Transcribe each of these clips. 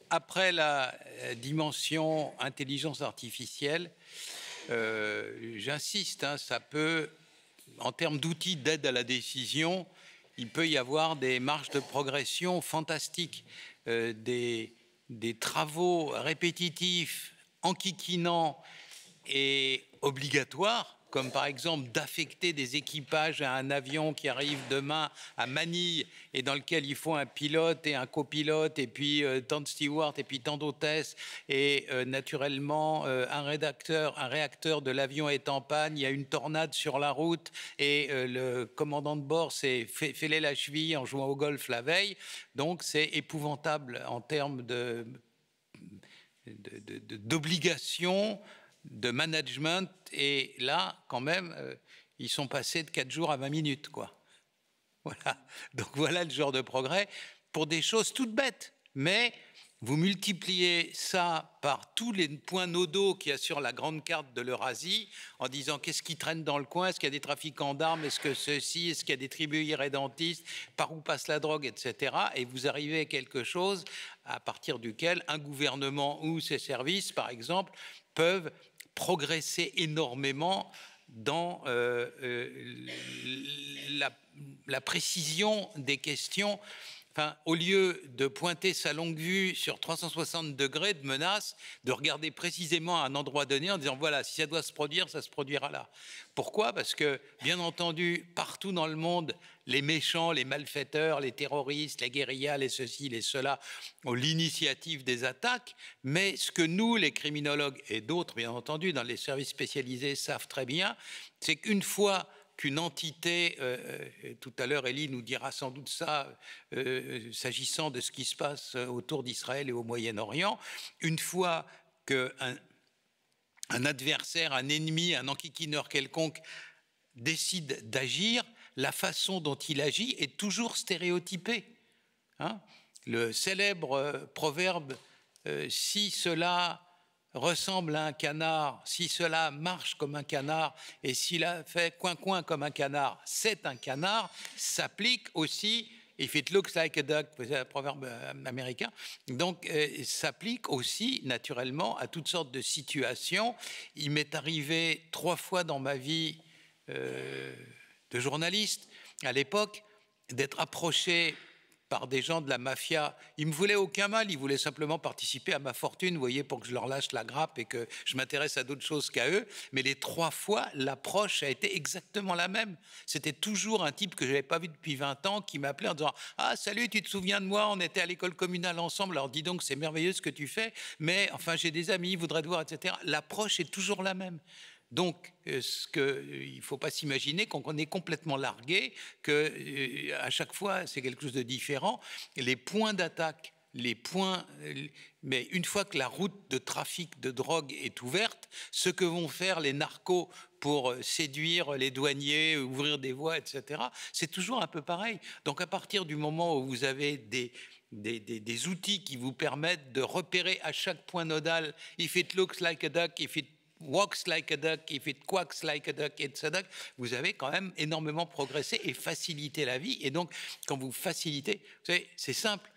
après la dimension intelligence artificielle, j'insiste, hein, ça peut, en termes d'outils d'aide à la décision, il peut y avoir des marges de progression fantastiques, des travaux répétitifs, enquiquinants et obligatoires, comme par exemple d'affecter des équipages à un avion qui arrive demain à Manille et dans lequel il faut un pilote et un copilote et puis tant de stewards et puis tant d'hôtesses et naturellement un réacteur de l'avion est en panne, il y a une tornade sur la route et le commandant de bord s'est fêlé la cheville en jouant au golf la veille. Donc c'est épouvantable en termes d'obligations, de management, et là, quand même, ils sont passés de 4 jours à 20 minutes, quoi. Voilà. Donc voilà le genre de progrès pour des choses toutes bêtes. Mais vous multipliez ça par tous les points nodaux qu'il y a sur la grande carte de l'Eurasie, en disant qu'est-ce qui traîne dans le coin, est-ce qu'il y a des trafiquants d'armes, est-ce que ceci, est-ce qu'il y a des tribus irrédentistes, par où passe la drogue, etc. Et vous arrivez à quelque chose à partir duquel un gouvernement ou ses services, par exemple, peuvent progresser énormément dans la précision des questions. Enfin, au lieu de pointer sa longue vue sur 360 degrés de menace, de regarder précisément à un endroit donné en disant voilà, si ça doit se produire, ça se produira là. Pourquoi? Parce que, bien entendu, partout dans le monde, les méchants, les malfaiteurs, les terroristes, les guérillas, les ceci, les cela, ont l'initiative des attaques. Mais ce que nous, les criminologues et d'autres, bien entendu, dans les services spécialisés, savent très bien, c'est qu'une fois qu'une entité, tout à l'heure Elie nous dira sans doute ça, s'agissant de ce qui se passe autour d'Israël et au Moyen-Orient, une fois qu'un adversaire, un ennemi, un enquiquineur quelconque décide d'agir, la façon dont il agit est toujours stéréotypée. Hein? Le célèbre proverbe « si cela ressemble à un canard, si cela marche comme un canard et s'il a fait coin-coin comme un canard, c'est un canard », s'applique aussi, if it looks like a duck, c'est un proverbe américain, donc s'applique aussi naturellement à toutes sortes de situations. Il m'est arrivé 3 fois dans ma vie de journaliste à l'époque d'être approché par des gens de la mafia. Ils ne me voulaient aucun mal, ils voulaient simplement participer à ma fortune, vous voyez, pour que je leur lâche la grappe et que je m'intéresse à d'autres choses qu'à eux. Mais les 3 fois, l'approche a été exactement la même. C'était toujours un type que je n'avais pas vu depuis 20 ans qui m'appelait en disant « Ah, salut, tu te souviens de moi, on était à l'école communale ensemble, alors dis donc, c'est merveilleux ce que tu fais, mais enfin, j'ai des amis, ils voudraient te voir, etc. » L'approche est toujours la même. Donc, il ne faut pas s'imaginer qu'on est complètement largué, qu'à chaque fois, c'est quelque chose de différent. Les points d'attaque, mais une fois que la route de trafic de drogue est ouverte, ce que vont faire les narcos pour séduire les douaniers, ouvrir des voies, etc., c'est toujours un peu pareil. Donc, à partir du moment où vous avez des outils qui vous permettent de repérer à chaque point nodal « if it looks like a duck, if it walks like a duck, if it quacks like a duck, it's a duck », vous avez quand même énormément progressé et facilité la vie. Et donc, quand vous facilitez, vous savez, c'est simple.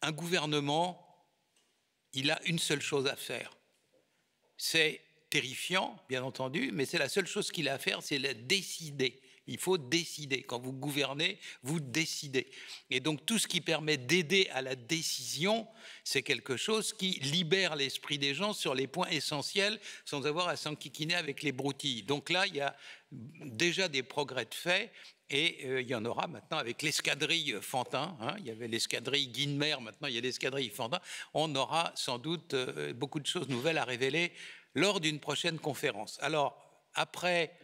Un gouvernement, il a une seule chose à faire. C'est terrifiant, bien entendu, mais c'est la seule chose qu'il a à faire, c'est la décider. Il faut décider. Quand vous gouvernez, vous décidez. Et donc tout ce qui permet d'aider à la décision, c'est quelque chose qui libère l'esprit des gens sur les points essentiels sans avoir à s'enquiquiner avec les broutilles. Donc là, il y a déjà des progrès de fait. Et il y en aura maintenant avec l'escadrille Fantin. Hein, il y avait l'escadrille Guinemer, maintenant il y a l'escadrille Fantin. On aura sans doute beaucoup de choses nouvelles à révéler lors d'une prochaine conférence. Alors, après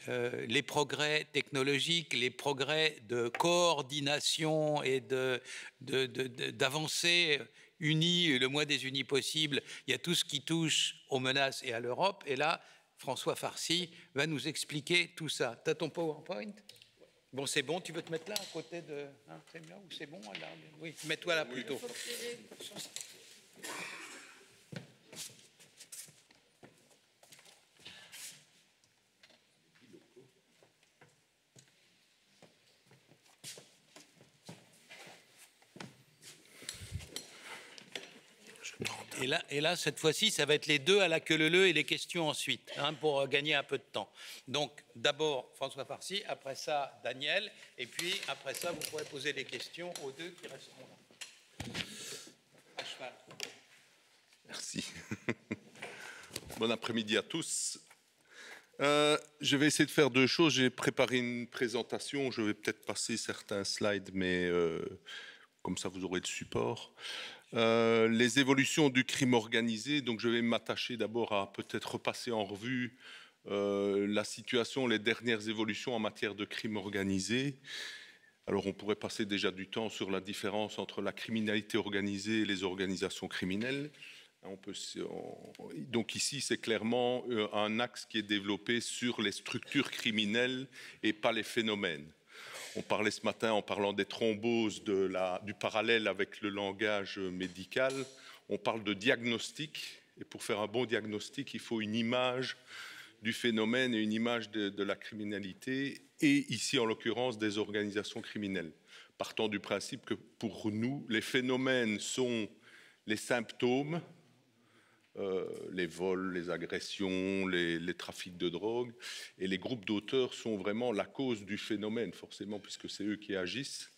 les progrès technologiques, les progrès de coordination et d'avancées unies, le moins des unis possible, il y a tout ce qui touche aux menaces et à l'Europe. Et là, François Farcy va nous expliquer tout ça. Tu as ton PowerPoint ? Bon, c'est bon, tu veux te mettre là, à côté de... Hein, c'est bien ou c'est bon là? Oui, mets-toi là plutôt. Et là, cette fois-ci, ça va être les deux à la queue leu et les questions ensuite, hein, pour gagner un peu de temps. Donc, d'abord, François Farcy, après ça, Daniel, et puis après ça, vous pourrez poser des questions aux deux qui resteront là. À cheval. Merci. Bon après-midi à tous. Je vais essayer de faire deux choses. J'ai préparé une présentation. Je vais peut-être passer certains slides, mais comme ça, vous aurez le support. Les évolutions du crime organisé. Donc, je vais m'attacher d'abord à peut-être repasser en revue la situation, les dernières évolutions en matière de crime organisé. Alors, on pourrait passer déjà du temps sur la différence entre la criminalité organisée et les organisations criminelles. Donc ici, c'est clairement un axe qui est développé sur les structures criminelles et pas les phénomènes. On parlait ce matin, en parlant des thromboses, du parallèle avec le langage médical, on parle de diagnostic. Et pour faire un bon diagnostic, il faut une image du phénomène et une image de la criminalité, et ici, en l'occurrence, des organisations criminelles. Partant du principe que pour nous, les phénomènes sont les symptômes, les vols, les agressions, les trafics de drogue, et les groupes d'auteurs sont vraiment la cause du phénomène, forcément, puisque c'est eux qui agissent.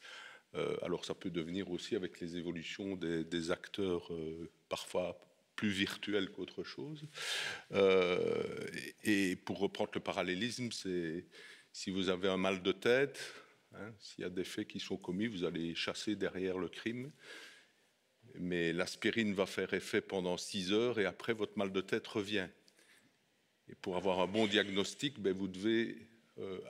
Alors ça peut devenir aussi avec les évolutions des acteurs parfois plus virtuels qu'autre chose. Et pour reprendre le parallélisme, c'est si vous avez un mal de tête, hein, s'il y a des faits qui sont commis, vous allez chasser derrière le crime. Mais l'aspirine va faire effet pendant 6 heures et après, votre mal de tête revient. Et pour avoir un bon diagnostic, ben, vous devez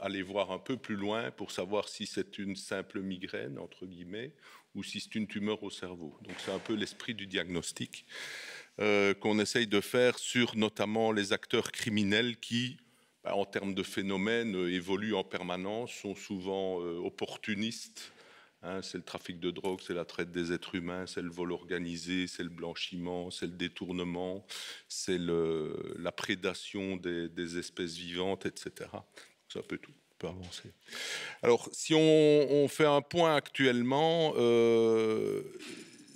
aller voir un peu plus loin pour savoir si c'est une simple migraine, entre guillemets, ou si c'est une tumeur au cerveau. Donc c'est un peu l'esprit du diagnostic qu'on essaye de faire sur notamment les acteurs criminels qui, ben, en termes de phénomènes, évoluent en permanence, sont souvent opportunistes. Hein, c'est le trafic de drogue, c'est la traite des êtres humains, c'est le vol organisé, c'est le blanchiment, c'est le détournement, c'est la prédation des espèces vivantes, etc. C'est un peu tout, on peut avancer. Alors, si on fait un point actuellement,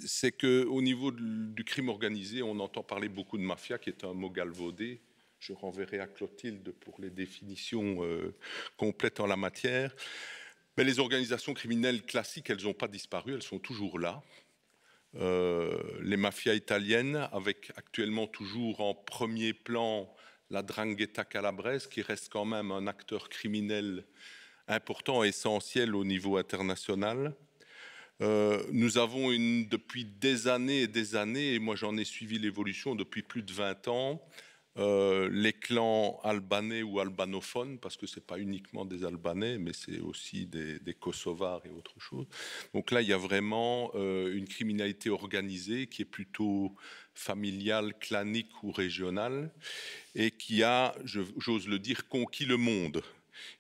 c'est qu'au niveau du crime organisé, on entend parler beaucoup de mafia, qui est un mot galvaudé. Je renverrai à Clotilde pour les définitions complètes en la matière. Mais les organisations criminelles classiques, elles n'ont pas disparu, elles sont toujours là. Les mafias italiennes, avec actuellement toujours en premier plan la 'Ndrangheta calabrese, qui reste quand même un acteur criminel important et essentiel au niveau international. Nous avons depuis des années, et moi j'en ai suivi l'évolution depuis plus de 20 ans, les clans albanais ou albanophones, parce que ce n'est pas uniquement des Albanais, mais c'est aussi des Kosovars et autre chose. Donc là, il y a vraiment une criminalité organisée qui est plutôt familiale, clanique ou régionale, et qui a, j'ose le dire, conquis le monde,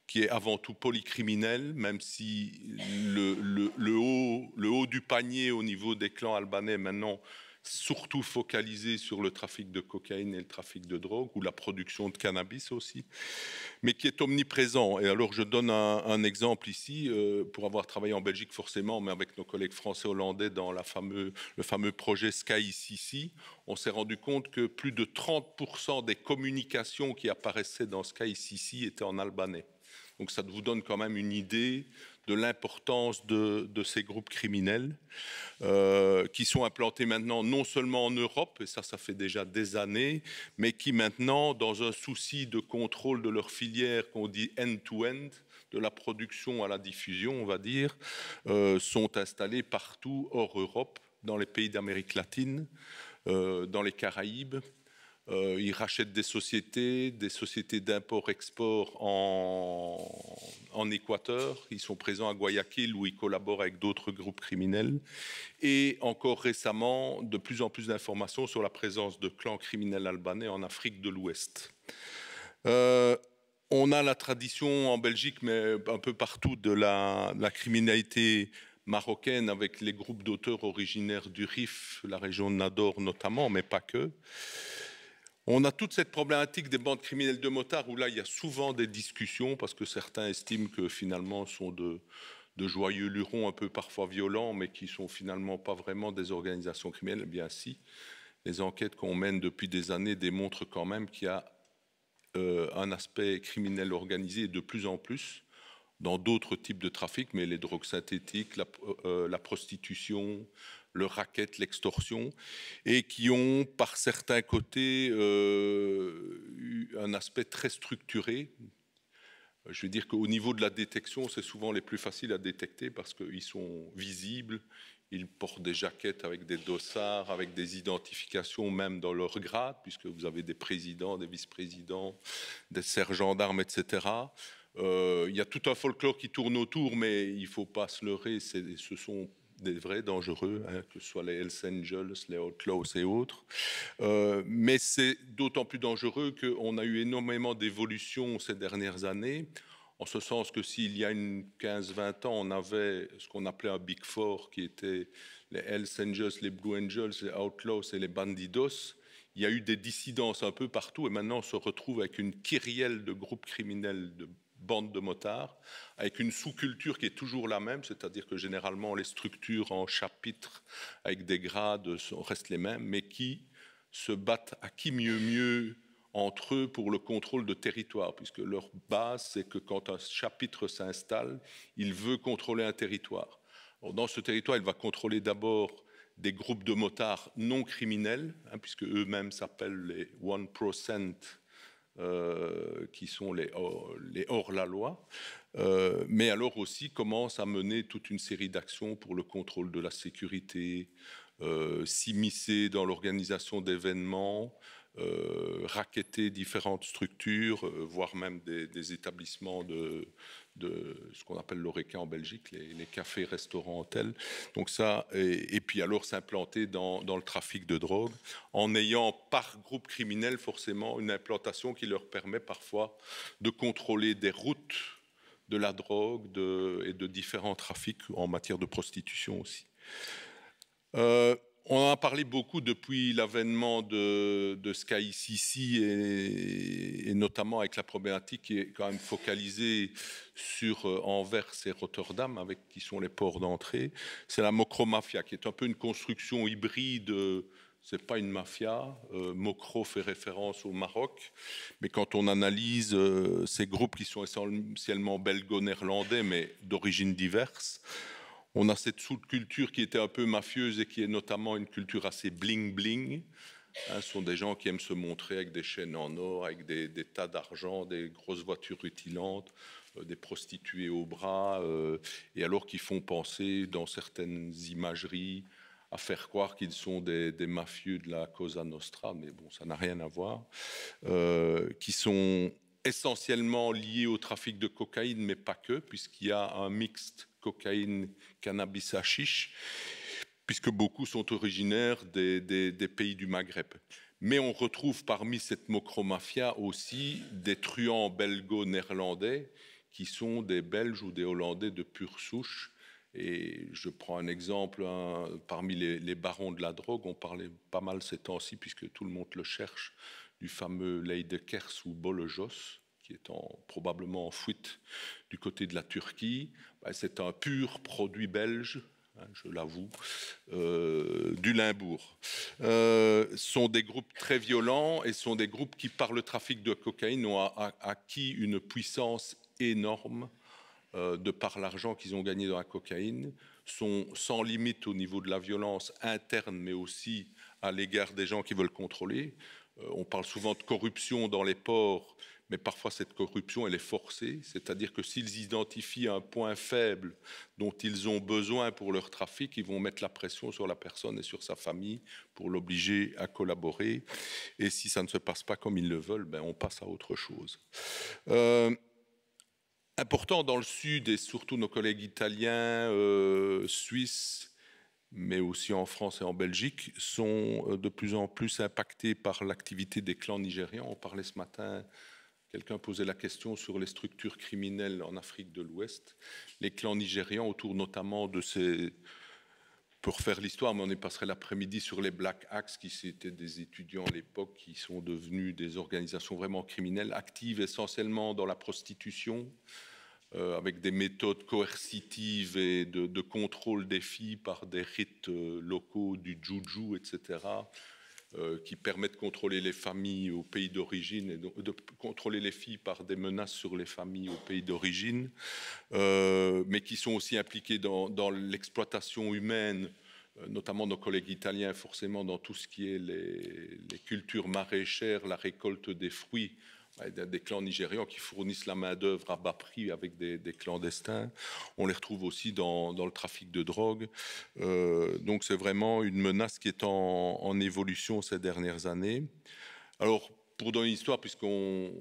qui est avant tout polycriminel, même si le haut du panier au niveau des clans albanais maintenant surtout focalisé sur le trafic de cocaïne et le trafic de drogue, ou la production de cannabis aussi, mais qui est omniprésent. Et alors je donne un exemple ici, pour avoir travaillé en Belgique forcément, mais avec nos collègues français hollandais dans le fameux projet SkyCC, on s'est rendu compte que plus de 30% des communications qui apparaissaient dans SkyCC étaient en albanais. Donc ça vous donne quand même une idée de l'importance de ces groupes criminels qui sont implantés maintenant non seulement en Europe, et ça fait déjà des années, mais qui maintenant, dans un souci de contrôle de leur filière qu'on dit end-to-end, de la production à la diffusion, on va dire, sont installés partout hors Europe, dans les pays d'Amérique latine, dans les Caraïbes. Ils rachètent des sociétés d'import-export en Équateur. Ils sont présents à Guayaquil où ils collaborent avec d'autres groupes criminels. Et encore récemment, de plus en plus d'informations sur la présence de clans criminels albanais en Afrique de l'Ouest. On a la tradition en Belgique, mais un peu partout, de la criminalité marocaine avec les groupes d'auteurs originaires du Rif, la région de Nador notamment, mais pas que. On a toute cette problématique des bandes criminelles de motards où là, il y a souvent des discussions parce que certains estiment que finalement sont de joyeux lurons un peu parfois violents, mais qui sont finalement pas vraiment des organisations criminelles. Eh bien si, les enquêtes qu'on mène depuis des années démontrent quand même qu'il y a un aspect criminel organisé de plus en plus dans d'autres types de trafics, mais les drogues synthétiques, la prostitution, le racket, l'extorsion, et qui ont par certains côtés eu un aspect très structuré. Je veux dire qu'au niveau de la détection, c'est souvent les plus faciles à détecter parce qu'ils sont visibles, ils portent des jaquettes avec des dossards, avec des identifications même dans leur grade, puisque vous avez des présidents, des vice-présidents, des sergents d'armes, etc. Il y a tout un folklore qui tourne autour, mais il ne faut pas se leurrer, ce sont des vrais dangereux, hein, que ce soit les Hells Angels, les Outlaws et autres. Mais c'est d'autant plus dangereux qu'on a eu énormément d'évolutions ces dernières années, en ce sens que s'il y a une 15-20 ans, on avait ce qu'on appelait un Big Four, qui était les Hells Angels, les Blue Angels, les Outlaws et les Bandidos, il y a eu des dissidences un peu partout, et maintenant on se retrouve avec une kyrielle de groupes criminels, de bandes de motards, avec une sous-culture qui est toujours la même, c'est-à-dire que généralement les structures en chapitres avec des grades restent les mêmes, mais qui se battent à qui mieux entre eux pour le contrôle de territoire, puisque leur base, c'est que quand un chapitre s'installe, il veut contrôler un territoire. Alors, dans ce territoire, il va contrôler d'abord des groupes de motards non criminels, hein, puisque eux-mêmes s'appellent les 1%, qui sont les hors-la-loi, mais alors aussi commence à mener toute une série d'actions pour le contrôle de la sécurité, s'immiscer dans l'organisation d'événements, racketter différentes structures, voire même des établissements de ce qu'on appelle l'ORECA en Belgique, les cafés, restaurants, hôtels. Donc ça, et puis alors s'implanter dans le trafic de drogue, en ayant par groupe criminel forcément une implantation qui leur permet parfois de contrôler des routes de la drogue et de différents trafics en matière de prostitution aussi. On en a parlé beaucoup depuis l'avènement de SkyCC et notamment avec la problématique qui est quand même focalisée sur Anvers et Rotterdam, qui sont les ports d'entrée. C'est la Mokromafia, qui est un peu une construction hybride. C'est pas une mafia. Mokro fait référence au Maroc, mais quand on analyse ces groupes qui sont essentiellement belgo-néerlandais, mais d'origine diverse, on a cette sous-culture qui était un peu mafieuse et qui est notamment une culture assez bling-bling. Hein, ce sont des gens qui aiment se montrer avec des chaînes en or, avec des tas d'argent, des grosses voitures rutilantes, des prostituées au bras, et alors qu'ils font penser dans certaines imageries à faire croire qu'ils sont des mafieux de la Cosa Nostra, mais bon, ça n'a rien à voir, qui sont essentiellement liés au trafic de cocaïne, mais pas que, puisqu'il y a un mixte cocaïne, cannabis, hashish, puisque beaucoup sont originaires des pays du Maghreb. Mais on retrouve parmi cette mokromafia aussi des truands belgo-néerlandais qui sont des Belges ou des Hollandais de pure souche. Et je prends un exemple, parmi les barons de la drogue, on parlait pas mal ces temps-ci, puisque tout le monde le cherche, du fameux Leidekers ou Bolojos, qui est probablement en fuite du côté de la Turquie. C'est un pur produit belge, hein, je l'avoue, du Limbourg. Sont des groupes très violents et sont des groupes qui, par le trafic de cocaïne, ont acquis une puissance énorme de par l'argent qu'ils ont gagné dans la cocaïne, sont sans limite au niveau de la violence interne, mais aussi à l'égard des gens qui veulent contrôler. On parle souvent de corruption dans les ports, mais parfois cette corruption, elle est forcée, c'est-à-dire que s'ils identifient un point faible dont ils ont besoin pour leur trafic, ils vont mettre la pression sur la personne et sur sa famille pour l'obliger à collaborer. Et si ça ne se passe pas comme ils le veulent, on passe à autre chose. Important dans le Sud, et surtout nos collègues italiens, suisses, mais aussi en France et en Belgique, sont de plus en plus impactés par l'activité des clans nigérians. On parlait ce matin, quelqu'un posait la question sur les structures criminelles en Afrique de l'Ouest. Les clans nigérians, autour notamment de ces... Pour faire l'histoire, mais on y passerait l'après-midi sur les Black Axe, qui étaient des étudiants à l'époque, qui sont devenus des organisations vraiment criminelles, actives essentiellement dans la prostitution, avec des méthodes coercitives et de contrôle des filles par des rites locaux, du juju, etc. qui permet de contrôler les familles au pays d'origine et de contrôler les filles par des menaces sur les familles au pays d'origine, mais qui sont aussi impliqués dans l'exploitation humaine, notamment nos collègues italiens, forcément dans tout ce qui est les cultures maraîchères, la récolte des fruits, des clans nigérians qui fournissent la main-d'œuvre à bas prix avec des clandestins. On les retrouve aussi dans le trafic de drogue. Donc c'est vraiment une menace qui est en évolution ces dernières années. Alors, pour donner une histoire, puisqu'on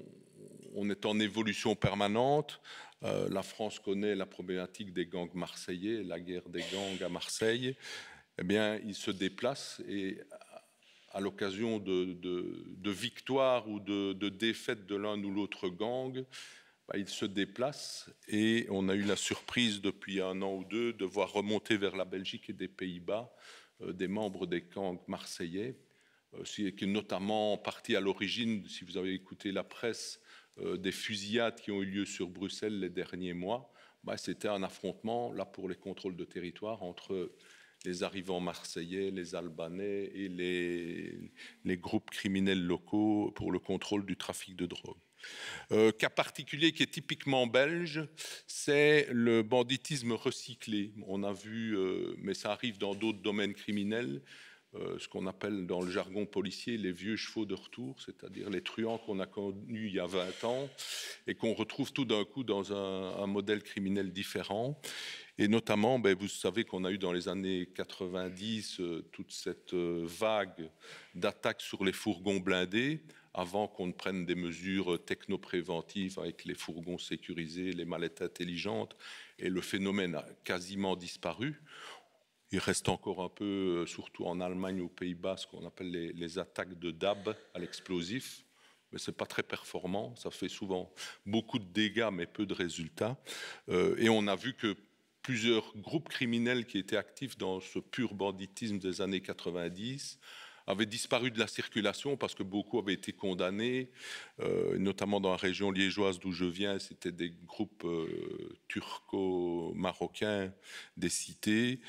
est en évolution permanente, la France connaît la problématique des gangs marseillais, la guerre des gangs à Marseille. Eh bien, ils se déplacent et à l'occasion de victoires ou de défaites de l'un ou l'autre gang, ils se déplacent et on a eu la surprise depuis 1 an ou 2 de voir remonter vers la Belgique et des Pays-Bas des membres des gangs marseillais, qui est notamment partie à l'origine, si vous avez écouté la presse, des fusillades qui ont eu lieu sur Bruxelles les derniers mois. C'était un affrontement, là, pour les contrôles de territoire entre les arrivants marseillais, les Albanais et les groupes criminels locaux pour le contrôle du trafic de drogue. Cas particulier qui est typiquement belge, c'est le banditisme recyclé. On a vu, mais ça arrive dans d'autres domaines criminels, ce qu'on appelle dans le jargon policier les vieux chevaux de retour, c'est-à-dire les truands qu'on a connus il y a 20 ans et qu'on retrouve tout d'un coup dans un modèle criminel différent. Et notamment, vous savez qu'on a eu dans les années 90 toute cette vague d'attaques sur les fourgons blindés, avant qu'on ne prenne des mesures technopréventives avec les fourgons sécurisés, les mallettes intelligentes, et le phénomène a quasiment disparu. Il reste encore un peu, surtout en Allemagne, aux Pays-Bas, ce qu'on appelle les attaques de DAB à l'explosif, mais ce n'est pas très performant, ça fait souvent beaucoup de dégâts, mais peu de résultats. Et on a vu que plusieurs groupes criminels qui étaient actifs dans ce pur banditisme des années 90 avaient disparu de la circulation parce que beaucoup avaient été condamnés, notamment dans la région liégeoise d'où je viens, c'était des groupes turco-marocains des cités,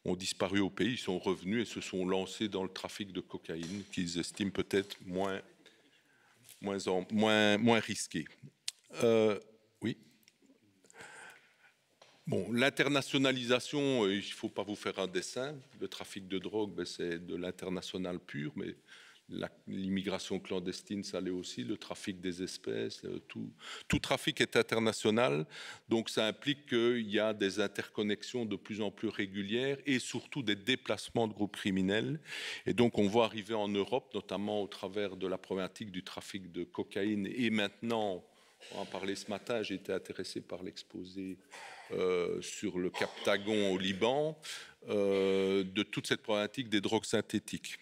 ont disparu au pays, ils sont revenus et se sont lancés dans le trafic de cocaïne qu'ils estiment peut-être moins risqué. Oui. Bon, l'internationalisation, il ne faut pas vous faire un dessin. Le trafic de drogue, c'est de l'international pur, mais l'immigration clandestine, ça l'est aussi. Le trafic des espèces, tout trafic est international. Donc, ça implique qu'il y a des interconnexions de plus en plus régulières et surtout des déplacements de groupes criminels. Et donc, on voit arriver en Europe, notamment au travers de la problématique du trafic de cocaïne et maintenant, on en parlait ce matin, j'ai été intéressé par l'exposé sur le Cap Tagon au Liban, de toute cette problématique des drogues synthétiques.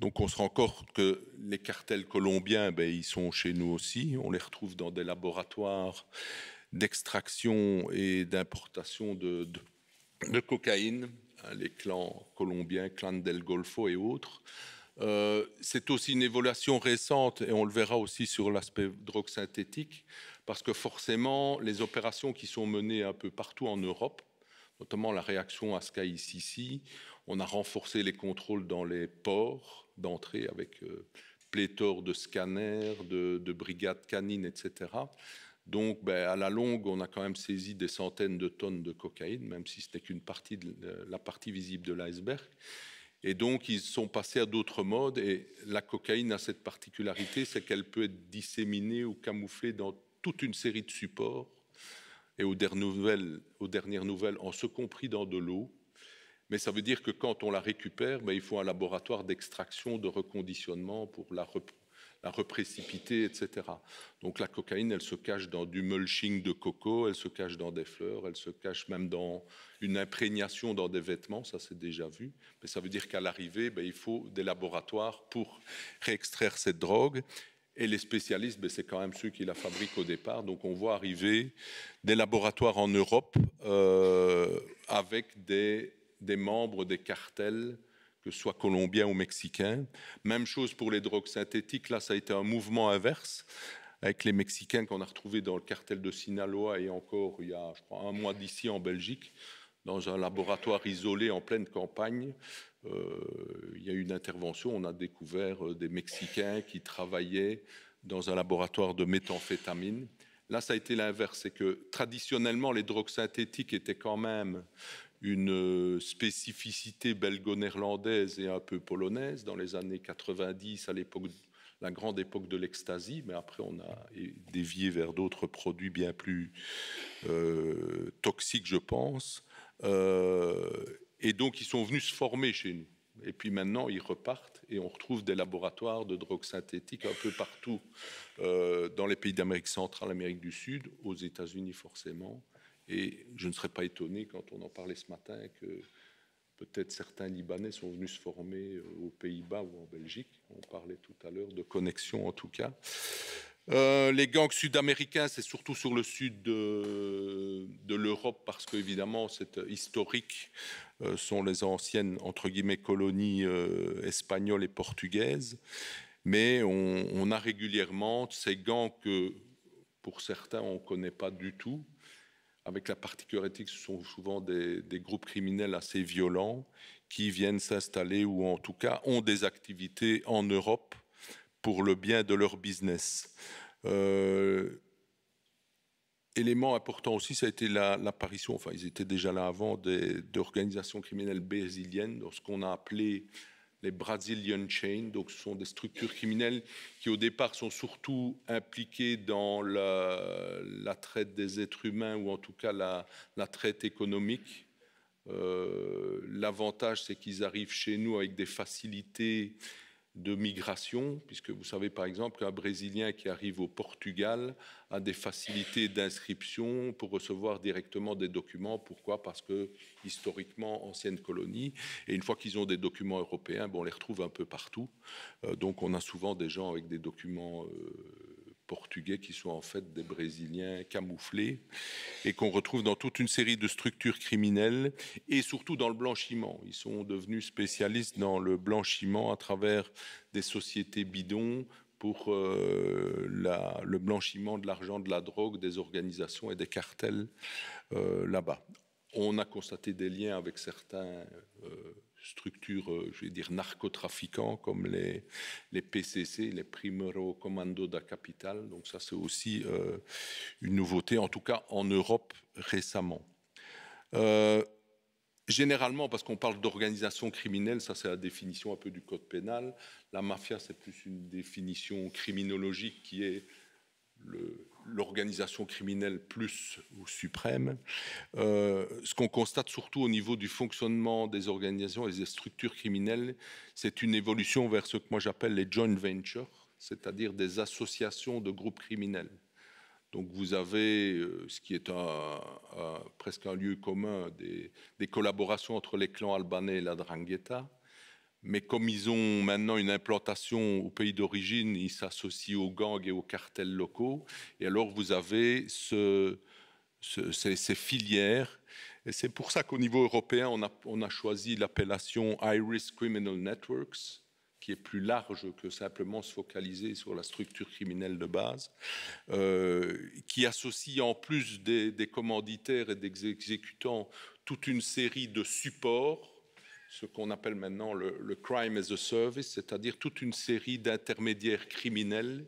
Donc on se rend compte que les cartels colombiens, ils sont chez nous aussi. On les retrouve dans des laboratoires d'extraction et d'importation de cocaïne, les clans colombiens, Clan del Golfo et autres. C'est aussi une évolution récente, et on le verra aussi sur l'aspect drogue synthétique, parce que forcément, les opérations qui sont menées un peu partout en Europe, notamment la réaction à Sky Sissi, on a renforcé les contrôles dans les ports d'entrée avec pléthore de scanners, de brigades canines, etc. Donc, à la longue, on a quand même saisi des centaines de tonnes de cocaïne, même si ce n'est qu'une partie la partie visible de l'iceberg. Et donc, ils sont passés à d'autres modes. Et la cocaïne a cette particularité, c'est qu'elle peut être disséminée ou camouflée dans toute une série de supports. Et aux dernières nouvelles, en ce compris dans de l'eau. Mais ça veut dire que quand on la récupère, il faut un laboratoire d'extraction, de reconditionnement pour la reprécipiter, etc. Donc la cocaïne, elle se cache dans du mulching de coco, elle se cache dans des fleurs, elle se cache même dans une imprégnation dans des vêtements, ça c'est déjà vu. Mais ça veut dire qu'à l'arrivée, il faut des laboratoires pour réextraire cette drogue. Et les spécialistes, c'est quand même ceux qui la fabriquent au départ. Donc on voit arriver des laboratoires en Europe avec des membres des cartels, que ce soit colombiens ou mexicains. Même chose pour les drogues synthétiques. Là, ça a été un mouvement inverse avec les Mexicains qu'on a retrouvés dans le cartel de Sinaloa et encore il y a, je crois, 1 mois d'ici en Belgique. dans un laboratoire isolé en pleine campagne. Il y a eu une intervention, on a découvert des Mexicains qui travaillaient dans un laboratoire de méthamphétamine. Là, ça a été l'inverse, c'est que traditionnellement, les drogues synthétiques étaient quand même une spécificité belgo-néerlandaise et un peu polonaise dans les années 90, à l'époque, la grande époque de l'ecstasy, mais après on a dévié vers d'autres produits bien plus toxiques, je pense. Et donc ils sont venus se former chez nous. Et puis maintenant, ils repartent et on retrouve des laboratoires de drogues synthétiques un peu partout dans les pays d'Amérique centrale, Amérique du Sud, aux États-Unis forcément. Et je ne serais pas étonné, quand on en parlait ce matin, que peut-être certains Libanais sont venus se former aux Pays-Bas ou en Belgique. On parlait tout à l'heure de connexion en tout cas. Les gangs sud-américains, c'est surtout sur le sud de l'Europe parce qu'évidemment, c'est historique, sont les anciennes, entre guillemets, colonies espagnoles et portugaises. Mais on a régulièrement ces gangs que, pour certains, on ne connaît pas du tout, avec la particularité que ce sont souvent des groupes criminels assez violents qui viennent s'installer ou en tout cas ont des activités en Europe pour le bien de leur business. Élément important aussi, ça a été l'apparition, enfin ils étaient déjà là avant, d'organisations criminelles brésiliennes, ce qu'on a appelé les Brazilian Chains. Donc ce sont des structures criminelles qui au départ sont surtout impliquées dans la traite des êtres humains ou en tout cas la traite économique. L'avantage, c'est qu'ils arrivent chez nous avec des facilités de migration, puisque vous savez par exemple qu'un Brésilien qui arrive au Portugal a des facilités d'inscription pour recevoir directement des documents. Pourquoi? Parce que historiquement, ancienne colonie, et une fois qu'ils ont des documents européens, bon, on les retrouve un peu partout. Donc on a souvent des gens avec des documents portugais qui sont en fait des Brésiliens camouflés et qu'on retrouve dans toute une série de structures criminelles et surtout dans le blanchiment. Ils sont devenus spécialistes dans le blanchiment à travers des sociétés bidons pour le blanchiment de l'argent, de la drogue, des organisations et des cartels là-bas. On a constaté des liens avec certains structures, je vais dire, narcotrafiquants comme les PCC, les Primero Comando da Capital. Donc ça, c'est aussi une nouveauté, en tout cas en Europe récemment. Généralement, parce qu'on parle d'organisation criminelle, ça c'est la définition un peu du code pénal. La mafia, c'est plus une définition criminologique qui est l'organisation criminelle plus ou suprême. Ce qu'on constate surtout au niveau du fonctionnement des organisations et des structures criminelles, c'est une évolution vers ce que moi j'appelle les joint ventures, c'est-à-dire des associations de groupes criminels. Donc vous avez ce qui est presque un lieu commun, des collaborations entre les clans albanais et la 'Ndrangheta. Mais comme ils ont maintenant une implantation au pays d'origine, ils s'associent aux gangs et aux cartels locaux. Et alors vous avez ces filières. Et c'est pour ça qu'au niveau européen, on a choisi l'appellation High-Risk Criminal Networks, qui est plus large que simplement se focaliser sur la structure criminelle de base, qui associe en plus des commanditaires et des exécutants toute une série de supports, ce qu'on appelle maintenant le crime as a service, c'est-à-dire toute une série d'intermédiaires criminels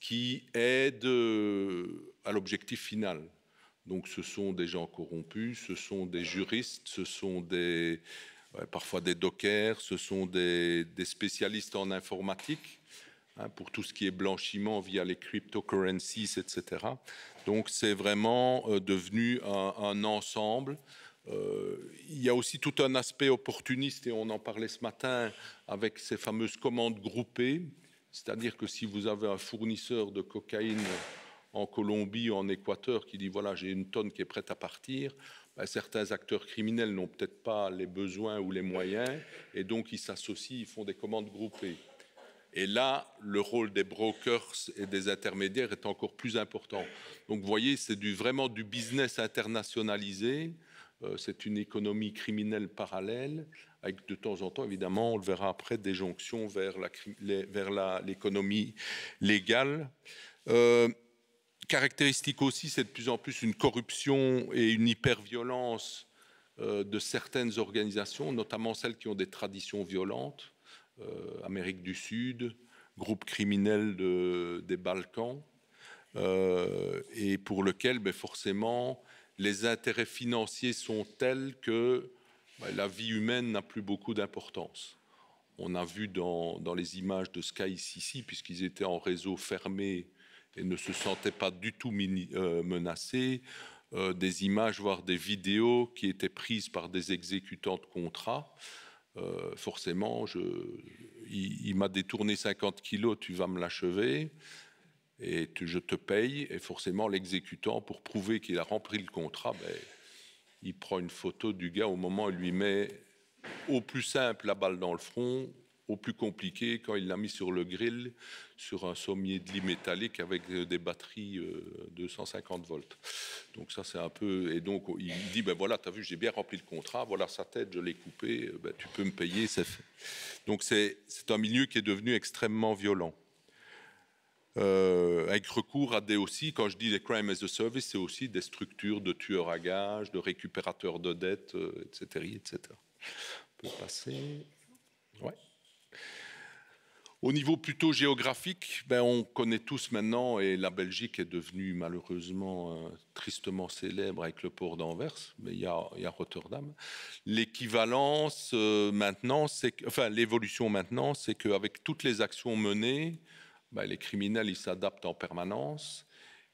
qui aident à l'objectif final. Donc ce sont des gens corrompus, ce sont des juristes, ce sont parfois des dockers, ce sont des spécialistes en informatique, pour tout ce qui est blanchiment via les cryptocurrencies, etc. Donc c'est vraiment devenu un ensemble. Il y a aussi tout un aspect opportuniste, et on en parlait ce matin avec ces fameuses commandes groupées, c'est-à-dire que si vous avez un fournisseur de cocaïne en Colombie ou en Équateur qui dit voilà, j'ai une tonne qui est prête à partir, ben, certains acteurs criminels n'ont peut-être pas les besoins ou les moyens, et donc ils s'associent, ils font des commandes groupées. Et là, le rôle des brokers et des intermédiaires est encore plus important. Donc vous voyez, c'est vraiment du business internationalisé. C'est une économie criminelle parallèle, avec de temps en temps, évidemment, on le verra après, des jonctions vers l'économie légale. Caractéristique aussi, c'est de plus en plus une corruption et une hyperviolence de certaines organisations, notamment celles qui ont des traditions violentes, Amérique du Sud, groupes criminels des Balkans, et pour lequel forcément les intérêts financiers sont tels que la vie humaine n'a plus beaucoup d'importance. On a vu dans les images de SkyCC, puisqu'ils étaient en réseau fermé et ne se sentaient pas du tout menacés, des images, voire des vidéos qui étaient prises par des exécutants de contrats. Forcément, il m'a détourné 50 kilos, tu vas me l'achever, et je te paye. Et forcément, l'exécutant, pour prouver qu'il a rempli le contrat, il prend une photo du gars au moment où il lui met au plus simple la balle dans le front, au plus compliqué quand il l'a mis sur le grill, sur un sommier de lit métallique avec des batteries 250 volts. Donc ça c'est un peu... Et donc il dit, voilà, tu as vu, j'ai bien rempli le contrat, voilà sa tête, je l'ai coupée, tu peux me payer, c'est fait. Donc c'est un milieu qui est devenu extrêmement violent. Avec recours à des aussi, quand je dis les crime as a service, c'est aussi des structures de tueurs à gages, de récupérateurs de dettes, etc., etc. On peut passer. Ouais. Au niveau plutôt géographique, on connaît tous maintenant, et la Belgique est devenue malheureusement tristement célèbre avec le port d'Anvers, mais il y a Rotterdam. L'équivalence maintenant, l'évolution maintenant, c'est qu'avec toutes les actions menées, les criminels ils s'adaptent en permanence.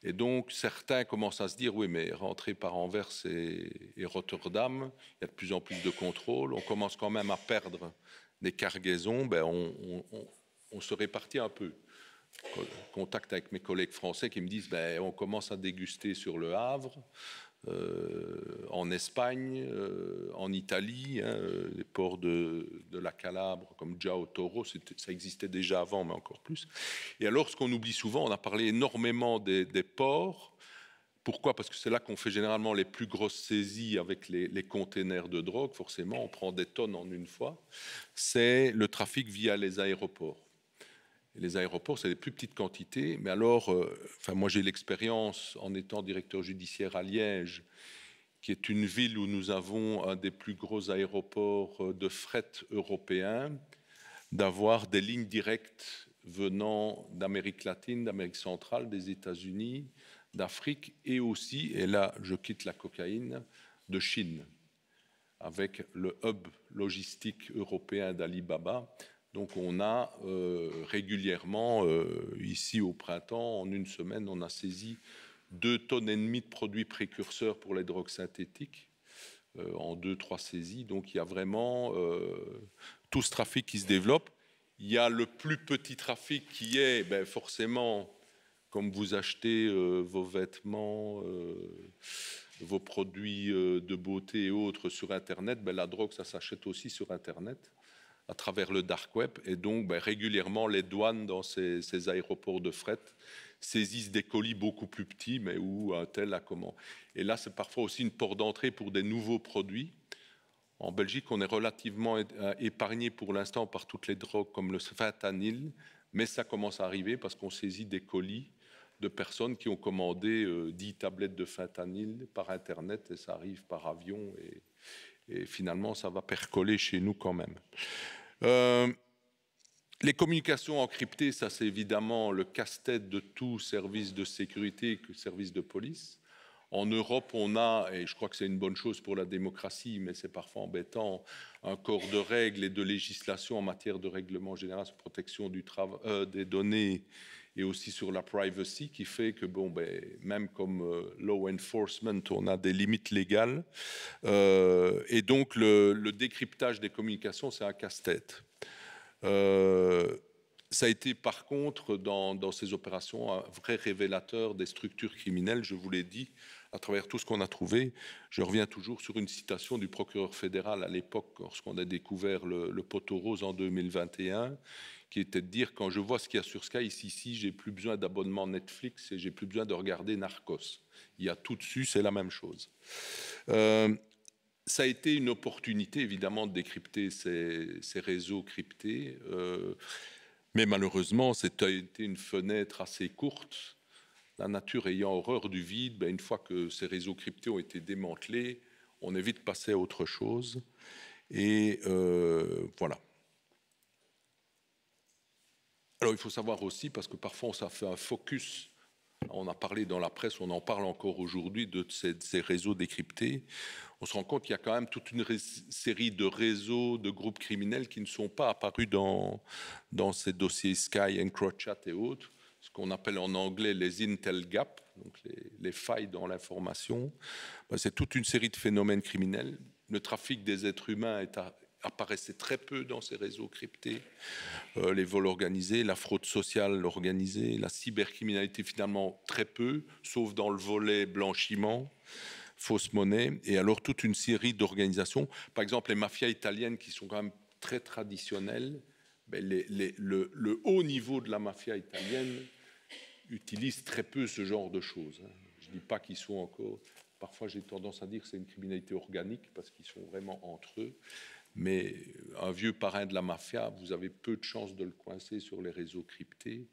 Et donc, certains commencent à se dire, oui, mais rentrer par Anvers et Rotterdam, il y a de plus en plus de contrôle. On commence quand même à perdre des cargaisons. On se répartit un peu. Contact avec mes collègues français qui me disent, on commence à déguster sur le Havre, en Espagne, en Italie, les ports de la Calabre comme Giao Toro, ça existait déjà avant, mais encore plus. Et alors, ce qu'on oublie souvent, on a parlé énormément des ports. Pourquoi? Parce que c'est là qu'on fait généralement les plus grosses saisies avec les containers de drogue. Forcément, on prend des tonnes en une fois. C'est le trafic via les aéroports. Et les aéroports, c'est des plus petites quantités. Mais alors, moi j'ai l'expérience en étant directeur judiciaire à Liège, qui est une ville où nous avons un des plus gros aéroports de fret européens, d'avoir des lignes directes venant d'Amérique latine, d'Amérique centrale, des États-Unis, d'Afrique et aussi, et là je quitte la cocaïne, de Chine, avec le hub logistique européen d'Alibaba. Donc on a régulièrement, ici au printemps, en une semaine, on a saisi 2,5 tonnes de produits précurseurs pour les drogues synthétiques en 2-3 saisies. Donc il y a vraiment tout ce trafic qui se développe. Il y a le plus petit trafic qui est forcément, comme vous achetez vos vêtements, vos produits de beauté et autres sur Internet, la drogue, ça s'achète aussi sur Internet, à travers le dark web. Et donc, régulièrement, les douanes dans ces aéroports de fret saisissent des colis beaucoup plus petits, mais où un tel a comment. Et là, c'est parfois aussi une porte d'entrée pour des nouveaux produits. En Belgique, on est relativement épargné pour l'instant par toutes les drogues comme le fentanyl, mais ça commence à arriver parce qu'on saisit des colis de personnes qui ont commandé 10 tablettes de fentanyl par Internet et ça arrive par avion et finalement, ça va percoler chez nous quand même. Les communications encryptées, ça c'est évidemment le casse-tête de tout service de sécurité, service de police. En Europe, on a, et je crois que c'est une bonne chose pour la démocratie, mais c'est parfois embêtant, un corps de règles et de législation en matière de règlement général sur protection des données et aussi sur la privacy, qui fait que, même comme law enforcement, on a des limites légales. Et donc, le décryptage des communications, c'est un casse-tête. Ça a été, par contre, dans ces opérations, un vrai révélateur des structures criminelles, je vous l'ai dit, à travers tout ce qu'on a trouvé. Je reviens toujours sur une citation du procureur fédéral à l'époque, lorsqu'on a découvert le poteau rose en 2021, qui était de dire, quand je vois ce qu'il y a sur Sky, ici, j'ai plus besoin d'abonnement Netflix et j'ai plus besoin de regarder Narcos. Il y a tout dessus, c'est la même chose. Ça a été une opportunité, évidemment, de décrypter ces réseaux cryptés, mais malheureusement, c'était une fenêtre assez courte. La nature ayant horreur du vide, une fois que ces réseaux cryptés ont été démantelés, on est vite passé à autre chose. Et voilà. Alors, il faut savoir aussi, parce que parfois, ça fait un focus. On a parlé dans la presse, on en parle encore aujourd'hui de ces réseaux décryptés. On se rend compte qu'il y a quand même toute une série de réseaux, de groupes criminels qui ne sont pas apparus dans ces dossiers Sky, EncroChat et autres, ce qu'on appelle en anglais les Intel Gaps, donc les failles dans l'information. C'est toute une série de phénomènes criminels. Le trafic des êtres humains apparaissait très peu dans ces réseaux cryptés, les vols organisés, la fraude sociale organisée, la cybercriminalité finalement très peu, sauf dans le volet blanchiment, fausse monnaie, et alors toute une série d'organisations, par exemple les mafias italiennes qui sont quand même très traditionnelles, ben le haut niveau de la mafia italienne utilise très peu ce genre de choses. Je ne dis pas qu'ils sont encore... Parfois, j'ai tendance à dire que c'est une criminalité organique parce qu'ils sont vraiment entre eux. Mais un vieux parrain de la mafia, vous avez peu de chances de le coincer sur les réseaux cryptés.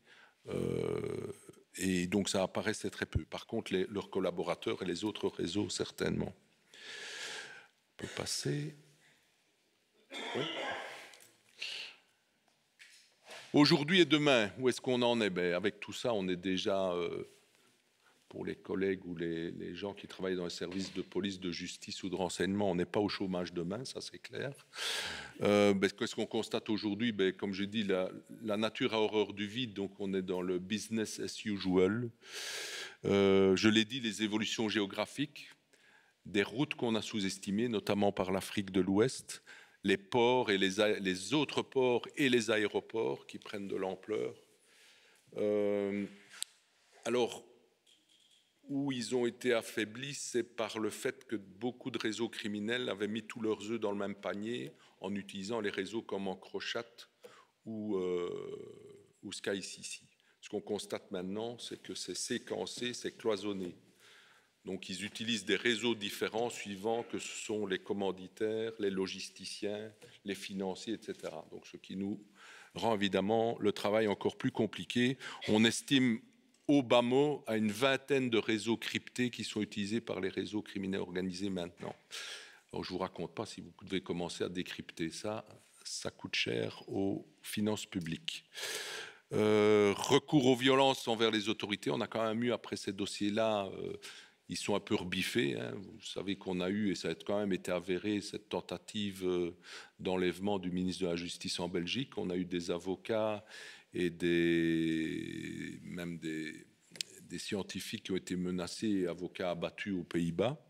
Et donc, ça apparaissait très peu. Par contre, leurs collaborateurs et les autres réseaux, certainement. On peut passer. Oui. Aujourd'hui et demain, où est-ce qu'on en est? Ben, avec tout ça, on est déjà... pour les collègues ou les gens qui travaillent dans les services de police, de justice ou de renseignement, on n'est pas au chômage demain, ça c'est clair. Qu'est-ce qu'on constate aujourd'hui? Comme je dis, la nature a horreur du vide, donc on est dans le business as usual. Je l'ai dit, les évolutions géographiques, des routes qu'on a sous-estimées, notamment par l'Afrique de l'Ouest, les ports et les autres ports et les aéroports qui prennent de l'ampleur. Alors, où ils ont été affaiblis, c'est par le fait que beaucoup de réseaux criminels avaient mis tous leurs œufs dans le même panier en utilisant les réseaux comme EncroChat ou SkyCC. Ce qu'on constate maintenant, c'est que c'est séquencé, c'est cloisonné. Donc ils utilisent des réseaux différents suivant que ce sont les commanditaires, les logisticiens, les financiers, etc. Donc ce qui nous rend évidemment le travail encore plus compliqué. On estime au bas mot à une vingtaine de réseaux cryptés qui sont utilisés par les réseaux criminels organisés maintenant. Alors, je ne vous raconte pas, si vous devez commencer à décrypter ça, ça coûte cher aux finances publiques. Recours aux violences envers les autorités, on a quand même eu, après ces dossiers-là, ils sont un peu rebiffés. Hein. Vous savez qu'on a eu, et ça a quand même été avéré, cette tentative d'enlèvement du ministre de la Justice en Belgique. On a eu des avocats et même des scientifiques qui ont été menacés, avocats abattus aux Pays-Bas.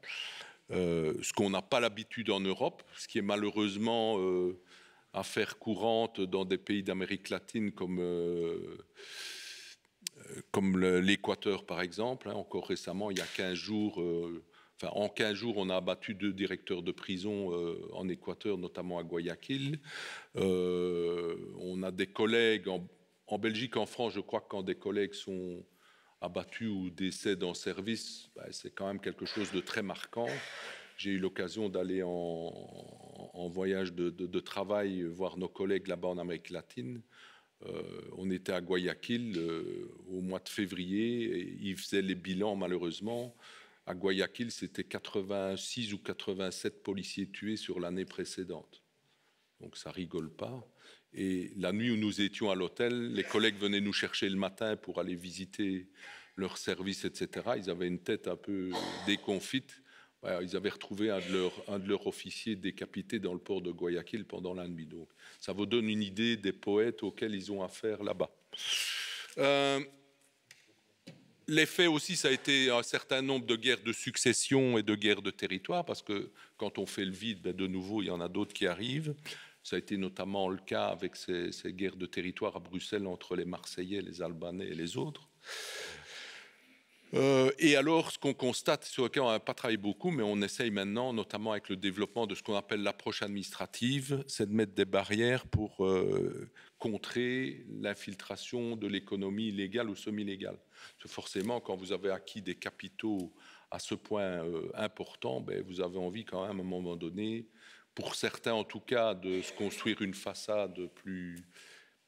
Ce qu'on n'a pas l'habitude en Europe, ce qui est malheureusement affaire courante dans des pays d'Amérique latine comme l'Équateur, par exemple. Hein. Encore récemment, il y a 15 jours... en 15 jours, on a abattu 2 directeurs de prison en Équateur, notamment à Guayaquil. On a des collègues en Belgique, en France, je crois que quand des collègues sont abattus ou décèdent en service, c'est quand même quelque chose de très marquant. J'ai eu l'occasion d'aller en voyage de travail voir nos collègues là-bas en Amérique latine. On était à Guayaquil au mois de février et ils faisaient les bilans malheureusement. À Guayaquil, c'était 86 ou 87 policiers tués sur l'année précédente. Donc ça rigole pas. Et la nuit où nous étions à l'hôtel, les collègues venaient nous chercher le matin pour aller visiter leur service, etc. Ils avaient une tête un peu déconfite. Ils avaient retrouvé un de leurs officiers décapité dans le port de Guayaquil pendant la nuit. Donc ça vous donne une idée des poètes auxquels ils ont affaire là-bas. L'effet aussi, ça a été un certain nombre de guerres de succession et de guerres de territoire, parce que quand on fait le vide, de nouveau, il y en a d'autres qui arrivent. Ça a été notamment le cas avec ces guerres de territoire à Bruxelles entre les Marseillais, les Albanais et les autres. Et alors, ce qu'on constate, sur lequel on n'a pas travaillé beaucoup, mais on essaye maintenant, notamment avec le développement de ce qu'on appelle l'approche administrative, c'est de mettre des barrières pour contrer l'infiltration de l'économie illégale ou semi-légale. Parce que forcément, quand vous avez acquis des capitaux à ce point important, vous avez envie quand même à un moment donné, pour certains en tout cas, de se construire une façade plus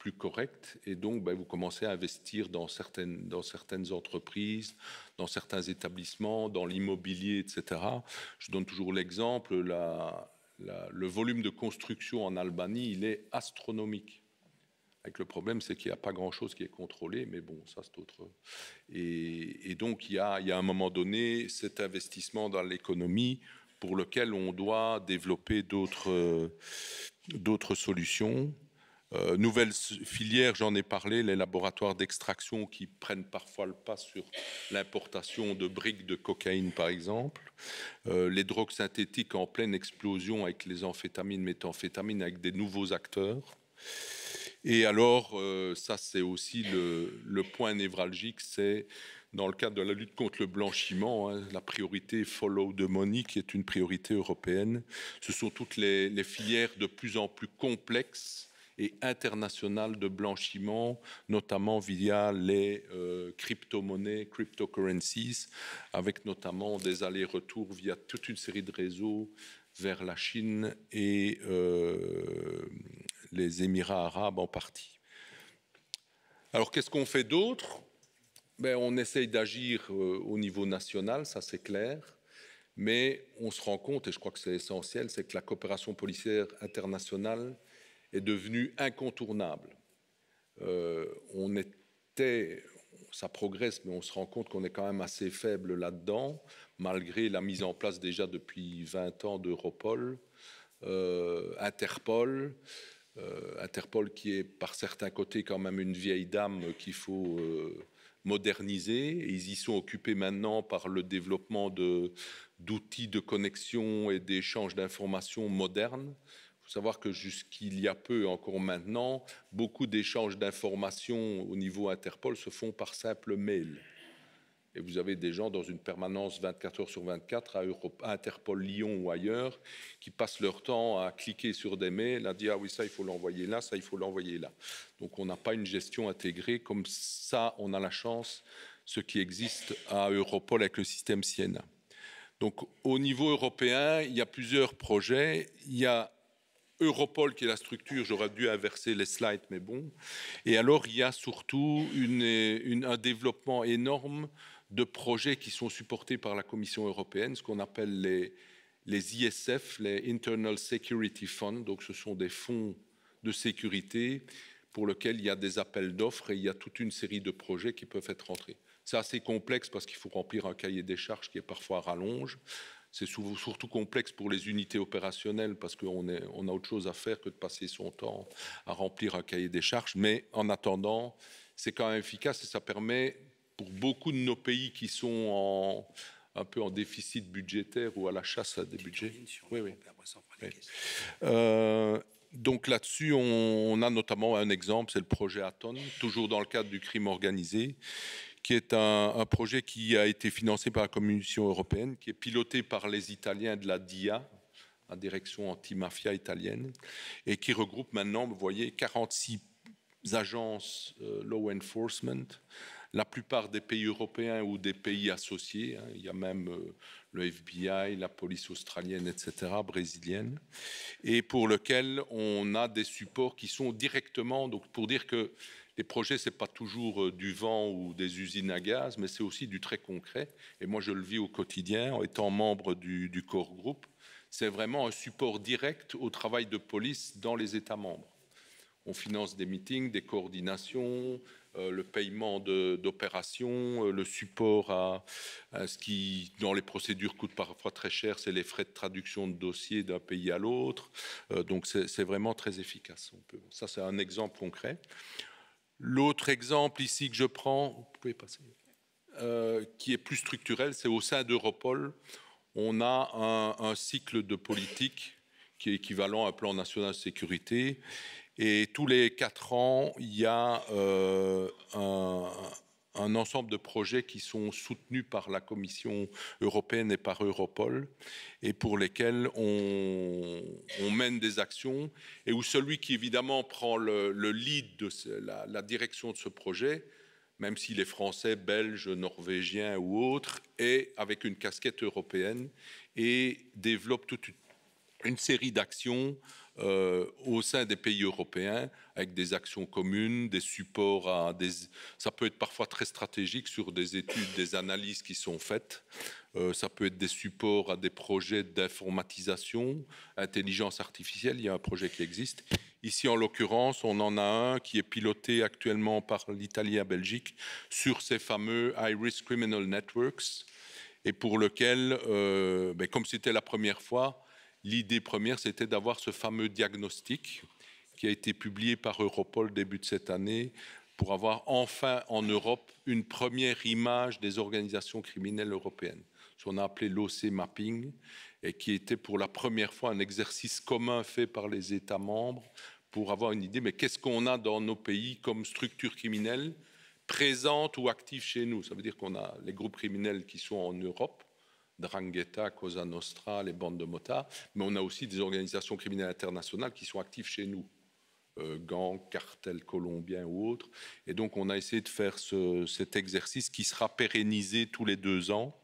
plus correcte. Et donc, vous commencez à investir dans certaines entreprises, dans certains établissements, dans l'immobilier, etc. Je donne toujours l'exemple, le volume de construction en Albanie, il est astronomique. Avec le problème, c'est qu'il n'y a pas grand-chose qui est contrôlé, mais bon, ça c'est autre. Et donc, il y a à un moment donné cet investissement dans l'économie pour lequel on doit développer d'autres solutions. Nouvelles filières, j'en ai parlé, les laboratoires d'extraction qui prennent parfois le pas sur l'importation de briques de cocaïne, par exemple. Les drogues synthétiques en pleine explosion avec les amphétamines, méthamphétamines, avec des nouveaux acteurs. Et alors, ça c'est aussi le point névralgique, c'est dans le cadre de la lutte contre le blanchiment, la priorité Follow the Money, qui est une priorité européenne. Ce sont toutes les filières de plus en plus complexes et internationales de blanchiment, notamment via les crypto-monnaies, cryptocurrencies, avec notamment des allers-retours via toute une série de réseaux vers la Chine et les Émirats arabes en partie. Alors, qu'est-ce qu'on fait d'autre? On essaye d'agir au niveau national, ça c'est clair, mais on se rend compte, et je crois que c'est essentiel, c'est que la coopération policière internationale est devenue incontournable. Ça progresse, mais on se rend compte qu'on est quand même assez faible là-dedans, malgré la mise en place déjà depuis 20 ans d'Europol, Interpol, Interpol qui est par certains côtés quand même une vieille dame qu'il faut moderniser. Et ils y sont occupés maintenant par le développement d'outils de connexion et d'échange d'informations modernes. Il faut savoir que jusqu'il y a peu, encore maintenant, beaucoup d'échanges d'informations au niveau Interpol se font par simple mail. Et vous avez des gens dans une permanence 24 heures sur 24 à Interpol Lyon ou ailleurs qui passent leur temps à cliquer sur des mails, à dire ah oui ça il faut l'envoyer là, ça il faut l'envoyer là. Donc on n'a pas une gestion intégrée comme ça. On a la chance, ce qui existe à Europol avec le système Siena. Donc au niveau européen, il y a plusieurs projets. Il y a Europol qui est la structure, j'aurais dû inverser les slides, mais bon. Et alors il y a surtout un développement énorme de projets qui sont supportés par la Commission européenne, ce qu'on appelle les ISF, les Internal Security Funds. Donc ce sont des fonds de sécurité pour lesquels il y a des appels d'offres et il y a toute une série de projets qui peuvent être rentrés. C'est assez complexe parce qu'il faut remplir un cahier des charges qui est parfois à rallonge. C'est surtout complexe pour les unités opérationnelles parce qu'on a autre chose à faire que de passer son temps à remplir un cahier des charges. Mais en attendant, c'est quand même efficace et ça permet pour beaucoup de nos pays qui sont un peu en déficit budgétaire ou à la chasse à des budgets. Oui. Donc là-dessus, on a notamment un exemple, c'est le projet Aton, toujours dans le cadre du crime organisé, qui est un projet qui a été financé par la Commission européenne, qui est piloté par les Italiens de la DIA, la direction anti-mafia italienne, et qui regroupe maintenant, vous voyez, 46 agences law enforcement, la plupart des pays européens ou des pays associés. Il y a même le FBI, la police australienne, etc., brésilienne, et pour lequel on a des supports qui sont directement, donc pour dire que les projets, ce n'est pas toujours du vent ou des usines à gaz, mais c'est aussi du très concret. Et moi, je le vis au quotidien en étant membre du core group. C'est vraiment un support direct au travail de police dans les États membres. On finance des meetings, des coordinations, le paiement d'opérations, le support à ce qui, dans les procédures, coûte parfois très cher, c'est les frais de traduction de dossiers d'un pays à l'autre. Donc, c'est vraiment très efficace. Ça, c'est un exemple concret. L'autre exemple ici que je prends, vous pouvez passer, qui est plus structurel, c'est au sein d'Europol, on a un cycle de politique qui est équivalent à un plan national de sécurité. Et tous les 4 ans, il y a un ensemble de projets qui sont soutenus par la Commission européenne et par Europol et pour lesquels on mène des actions et où celui qui évidemment prend le lead de la direction de ce projet, même s'il est français, belge, norvégien ou autre, est avec une casquette européenne et développe toute une série d'actions au sein des pays européens, avec des actions communes, des supports à des... Ça peut être parfois très stratégique sur des études, des analyses qui sont faites. Ça peut être des supports à des projets d'informatisation, intelligence artificielle. Il y a un projet qui existe. Ici, en l'occurrence, on en a un qui est piloté actuellement par l'Italie et la Belgique sur ces fameux High-Risk Criminal Networks, et pour lequel, comme c'était la première fois, l'idée première, c'était d'avoir ce fameux diagnostic qui a été publié par Europol début de cette année pour avoir enfin en Europe une première image des organisations criminelles européennes, ce qu'on a appelé l'OC Mapping, et qui était pour la première fois un exercice commun fait par les États membres pour avoir une idée, mais qu'est-ce qu'on a dans nos pays comme structures criminelles présentes ou actives chez nous. Ça veut dire qu'on a les groupes criminels qui sont en Europe, 'Ndrangheta, Cosa Nostra, les bandes de motards, mais on a aussi des organisations criminelles internationales qui sont actives chez nous, gangs, cartels colombiens ou autres. Et donc on a essayé de faire cet exercice qui sera pérennisé tous les 2 ans,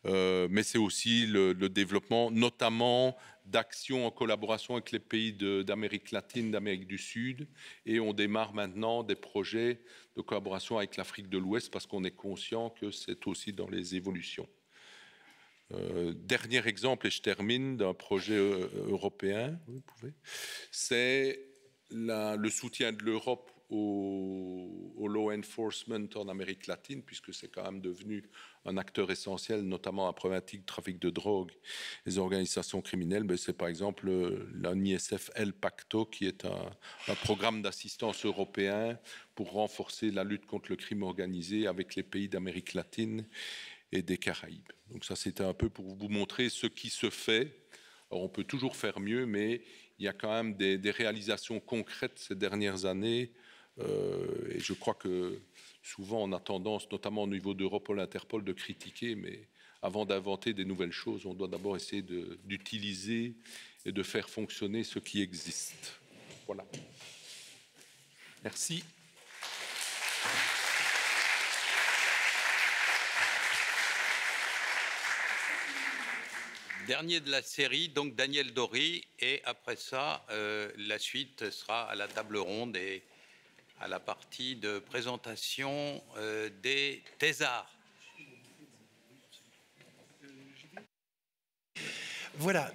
mais c'est aussi le développement notamment d'actions en collaboration avec les pays d'Amérique latine, d'Amérique du Sud, et on démarre maintenant des projets de collaboration avec l'Afrique de l'Ouest parce qu'on est conscient que c'est aussi dans les évolutions. Dernier exemple, et je termine, d'un projet européen, c'est le soutien de l'Europe au law enforcement en Amérique latine, puisque c'est quand même devenu un acteur essentiel, notamment à la problématique de trafic de drogue, les organisations criminelles. Mais c'est par exemple l'ANISF El Pacto, qui est un programme d'assistance européen pour renforcer la lutte contre le crime organisé avec les pays d'Amérique latine et des Caraïbes. Donc ça, c'était un peu pour vous montrer ce qui se fait. Alors, on peut toujours faire mieux, mais il y a quand même des réalisations concrètes ces dernières années. Et je crois que souvent, on a tendance, notamment au niveau d'Europol, Interpol, de critiquer, mais avant d'inventer des nouvelles choses, on doit d'abord essayer d'utiliser et de faire fonctionner ce qui existe. Voilà. Merci. Dernier de la série, donc Daniel Dory, et après ça, la suite sera à la table ronde et à la partie de présentation des thésards. Voilà.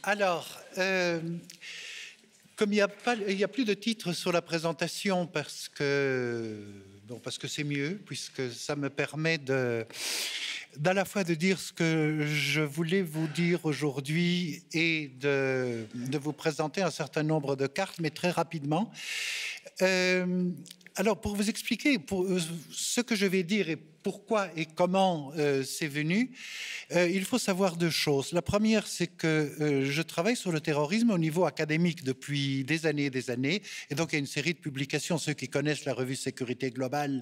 Alors, comme il n'y a plus de titre sur la présentation parce que c'est mieux, puisque ça me permet d'à la fois de dire ce que je voulais vous dire aujourd'hui et de vous présenter un certain nombre de cartes, mais très rapidement. Alors, pour vous expliquer ce que je vais dire et pourquoi et comment c'est venu, il faut savoir 2 choses. La première, c'est que je travaille sur le terrorisme au niveau académique depuis des années, et donc il y a une série de publications. Ceux qui connaissent la revue Sécurité Globale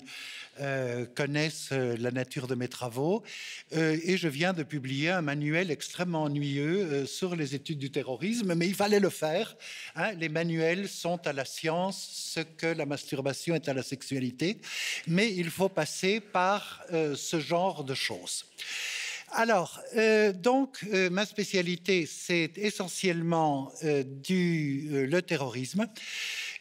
connaissent la nature de mes travaux, et je viens de publier un manuel extrêmement ennuyeux sur les études du terrorisme, mais il fallait le faire. Hein. Les manuels sont à la science ce que la masturbation est à la sexualité, mais il faut passer par ce genre de choses. Alors, ma spécialité, c'est essentiellement le terrorisme.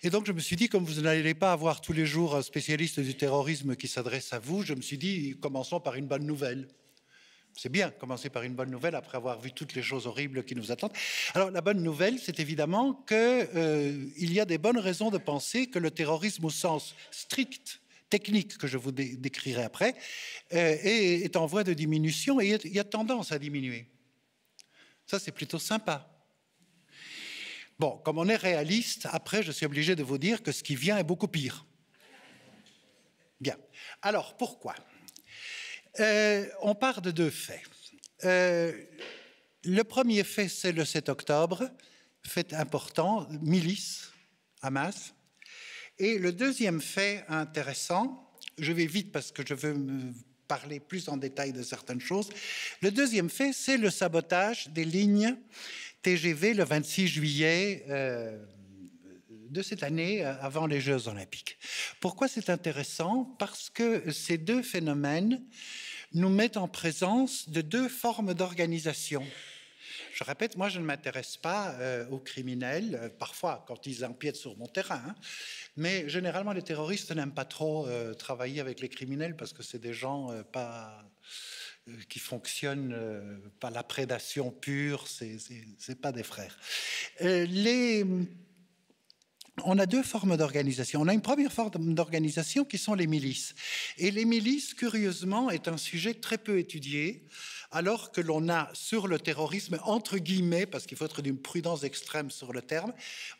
Et donc, je me suis dit, comme vous n'allez pas avoir tous les jours un spécialiste du terrorisme qui s'adresse à vous, je me suis dit, commençons par une bonne nouvelle. C'est bien, commencer par une bonne nouvelle après avoir vu toutes les choses horribles qui nous attendent. Alors, la bonne nouvelle, c'est évidemment qu'il y a des bonnes raisons de penser que le terrorisme au sens strict, technique, que je vous décrirai après, est en voie de diminution et il y a tendance à diminuer. Ça, c'est plutôt sympa. Bon, comme on est réaliste, après, je suis obligé de vous dire que ce qui vient est beaucoup pire. Bien. Alors, pourquoi ? On part de 2 faits. Le premier fait, c'est le 7 octobre, fait important, milice, Hamas. Et le deuxième fait intéressant, je vais vite parce que je veux me parler plus en détail de certaines choses. Le deuxième fait, c'est le sabotage des lignes TGV le 26 juillet de cette année, avant les Jeux Olympiques. Pourquoi c'est intéressant ? Parce que ces 2 phénomènes nous mettent en présence de 2 formes d'organisation. Je répète, moi je ne m'intéresse pas aux criminels, parfois quand ils empiètent sur mon terrain, hein, mais généralement les terroristes n'aiment pas trop travailler avec les criminels parce que c'est des gens qui fonctionnent par la prédation pure, c'est pas des frères. On a deux formes d'organisation. On a une première forme d'organisation qui sont les milices. Et les milices, curieusement, est un sujet très peu étudié, alors que l'on a sur le terrorisme, entre guillemets, parce qu'il faut être d'une prudence extrême sur le terme,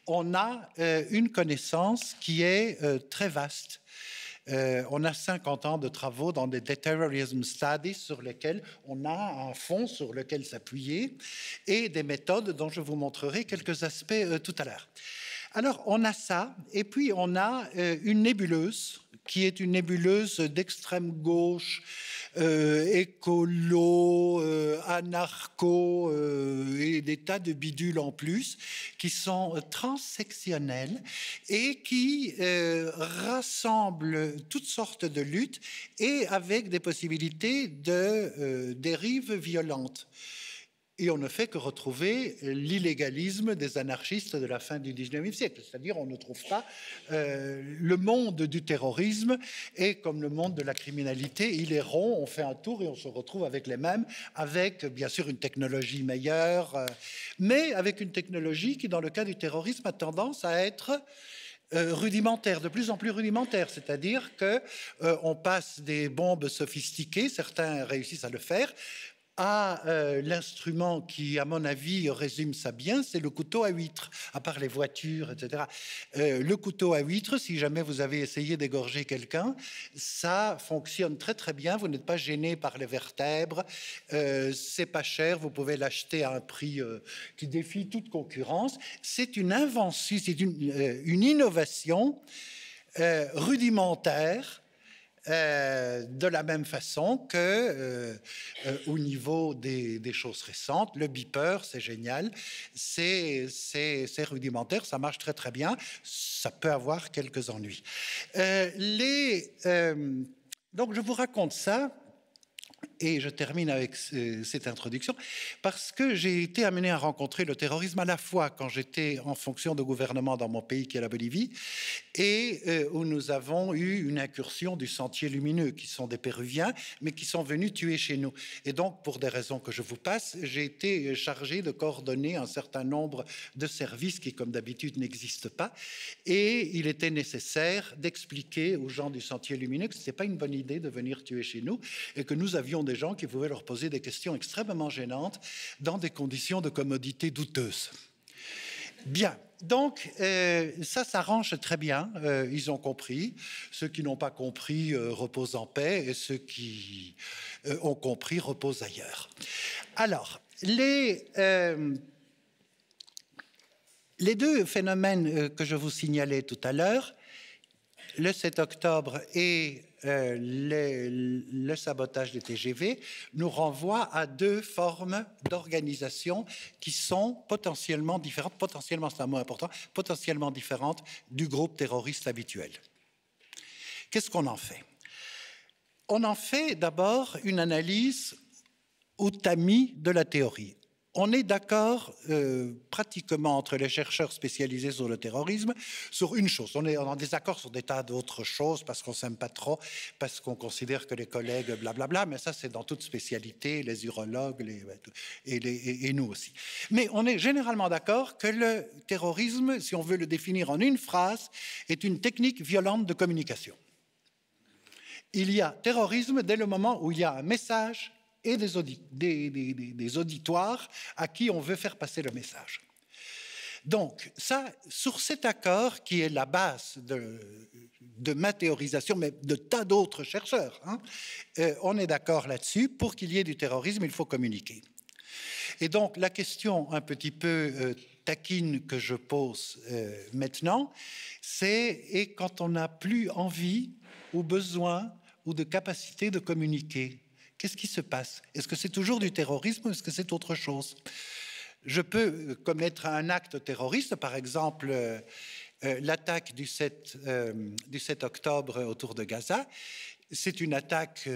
on a une connaissance qui est très vaste. On a 50 ans de travaux dans des terrorism studies sur lesquels on a un fond sur lequel s'appuyer et des méthodes dont je vous montrerai quelques aspects tout à l'heure. Alors, on a ça, et puis on a une nébuleuse, qui est une nébuleuse d'extrême gauche, écolo, anarcho, et des tas de bidules en plus, qui sont transsectionnels et qui rassemblent toutes sortes de luttes et avec des possibilités de dérives violentes. Et on ne fait que retrouver l'illégalisme des anarchistes de la fin du XIXe siècle. C'est-à-dire on ne trouve pas le monde du terrorisme et comme le monde de la criminalité, il est rond, on fait un tour et on se retrouve avec les mêmes, avec bien sûr une technologie meilleure, mais avec une technologie qui, dans le cas du terrorisme, a tendance à être rudimentaire, de plus en plus rudimentaire, c'est-à-dire qu'on passe des bombes sophistiquées, certains réussissent à le faire, à l'instrument qui, à mon avis, résume ça bien, c'est le couteau à huître, à part les voitures, etc. Le couteau à huître, si jamais vous avez essayé d'égorger quelqu'un, ça fonctionne très très bien, vous n'êtes pas gêné par les vertèbres, c'est pas cher, vous pouvez l'acheter à un prix qui défie toute concurrence. C'est une invention, c'est une innovation rudimentaire, de la même façon que au niveau des choses récentes, le beeper, c'est génial, c'est rudimentaire, ça marche très très bien, ça peut avoir quelques ennuis. Donc je vous raconte ça. Et je termine avec cette introduction, parce que j'ai été amené à rencontrer le terrorisme à la fois quand j'étais en fonction de gouvernement dans mon pays, qui est la Bolivie, et où nous avons eu une incursion du Sentier Lumineux, qui sont des Péruviens, mais qui sont venus tuer chez nous. Et donc, pour des raisons que je vous passe, j'ai été chargé de coordonner un certain nombre de services qui, comme d'habitude, n'existent pas. Et il était nécessaire d'expliquer aux gens du Sentier Lumineux que ce n'était pas une bonne idée de venir tuer chez nous, et que nous avions des gens qui pouvaient leur poser des questions extrêmement gênantes dans des conditions de commodité douteuses. Bien, donc ça s'arrange très bien, ils ont compris. Ceux qui n'ont pas compris reposent en paix et ceux qui ont compris reposent ailleurs. Alors, les deux phénomènes que je vous signalais tout à l'heure, le 7 octobre et le sabotage des TGV, nous renvoient à deux formes d'organisation qui sont potentiellement différentes, potentiellement c'est un mot important, potentiellement différentes du groupe terroriste habituel. Qu'est-ce qu'on en fait? On en fait d'abord une analyse au tamis de la théorie. On est d'accord pratiquement entre les chercheurs spécialisés sur le terrorisme sur une chose. On est en désaccord sur des tas d'autres choses parce qu'on ne s'aime pas trop, parce qu'on considère que les collègues blablabla, mais ça c'est dans toute spécialité, les urologues et nous aussi. Mais on est généralement d'accord que le terrorisme, si on veut le définir en une phrase, est une technique violente de communication. Il y a terrorisme dès le moment où il y a un message et des auditoires à qui on veut faire passer le message. Donc, ça, sur cet accord qui est la base de ma théorisation, mais de tas d'autres chercheurs, hein, on est d'accord là-dessus. Pour qu'il y ait du terrorisme, il faut communiquer. Et donc, la question un petit peu taquine que je pose maintenant, c'est et quand on n'a plus envie ou besoin ou de capacité de communiquer, qu'est-ce qui se passe? Est-ce que c'est toujours du terrorisme ou est-ce que c'est autre chose? Je peux commettre un acte terroriste, par exemple l'attaque du 7 octobre autour de Gaza. c'est une attaque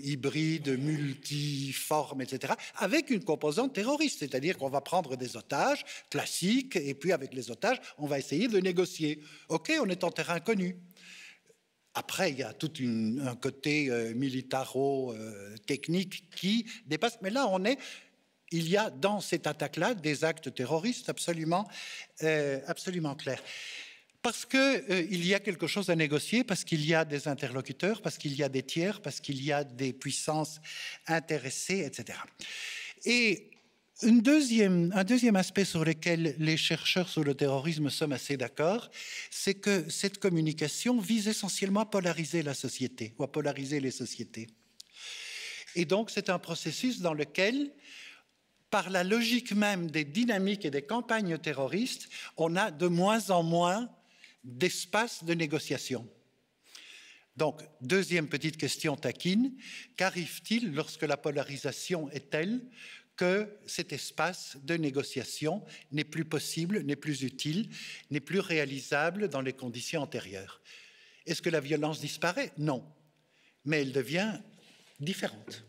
hybride, multiforme, etc., avec une composante terroriste, c'est-à-dire qu'on va prendre des otages classiques, et puis avec les otages, on va essayer de négocier. OK, on est en terrain connu. Après, il y a tout un côté militaro-technique qui dépasse, mais là, il y a dans cette attaque-là des actes terroristes absolument clairs. Parce qu'il y a quelque chose à négocier, parce qu'il y a des interlocuteurs, parce qu'il y a des tiers, parce qu'il y a des puissances intéressées, etc. Et un deuxième aspect sur lequel les chercheurs sur le terrorisme sommes assez d'accord, c'est que cette communication vise essentiellement à polariser la société, ou à polariser les sociétés. Et donc, c'est un processus dans lequel, par la logique même des dynamiques et des campagnes terroristes, on a de moins en moins d'espace de négociation. Donc, deuxième petite question taquine, qu'arrive-t-il lorsque la polarisation est telle que cet espace de négociation n'est plus possible, n'est plus utile, n'est plus réalisable dans les conditions antérieures? Est-ce que la violence disparaît? Non, mais elle devient différente.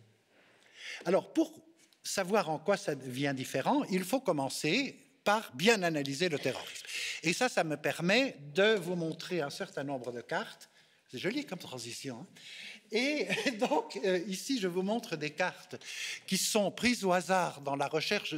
Alors, pour savoir en quoi ça devient différent, il faut commencer par bien analyser le terrorisme. Et ça me permet de vous montrer un certain nombre de cartes. C'est joli comme transition, hein? Et donc, ici, je vous montre des cartes qui sont prises au hasard dans la recherche.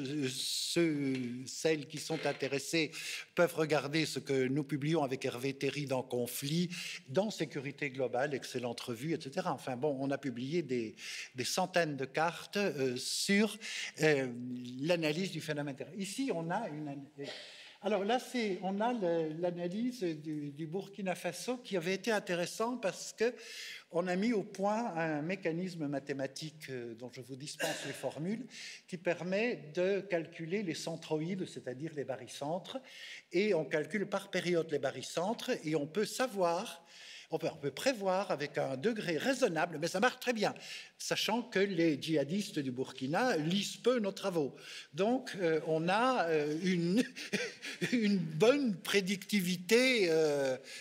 Celles qui sont intéressées peuvent regarder ce que nous publions avec Hervé Théry dans Conflit, dans Sécurité globale, excellente revue, etc. Enfin bon, on a publié des centaines de cartes sur l'analyse du phénomène terroriste. Ici, on a alors là, on a l'analyse du Burkina Faso qui avait été intéressant parce qu'on a mis au point un mécanisme mathématique dont je vous dispense les formules qui permet de calculer les centroïdes, c'est-à-dire les barycentres, et on calcule par période les barycentres et on peut savoir... On peut prévoir avec un degré raisonnable, mais ça marche très bien, sachant que les djihadistes du Burkina lisent peu nos travaux. Donc, on a une bonne prédictivité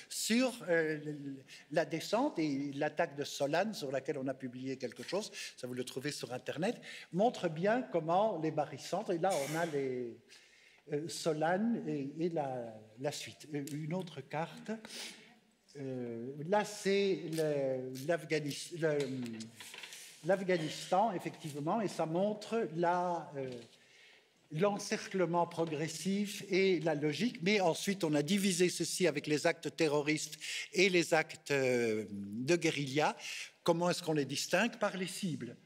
sur la descente, et l'attaque de Solane, sur laquelle on a publié quelque chose, ça vous le trouvez sur Internet, montre bien comment les barycentres, et là on a les Solane et la suite. Une autre carte... là, c'est l'Afghanistan, effectivement, et ça montre l'encerclement progressif et la logique. Mais ensuite, on a divisé ceci avec les actes terroristes et les actes de guérilla. Comment est-ce qu'on les distingue? Par les cibles.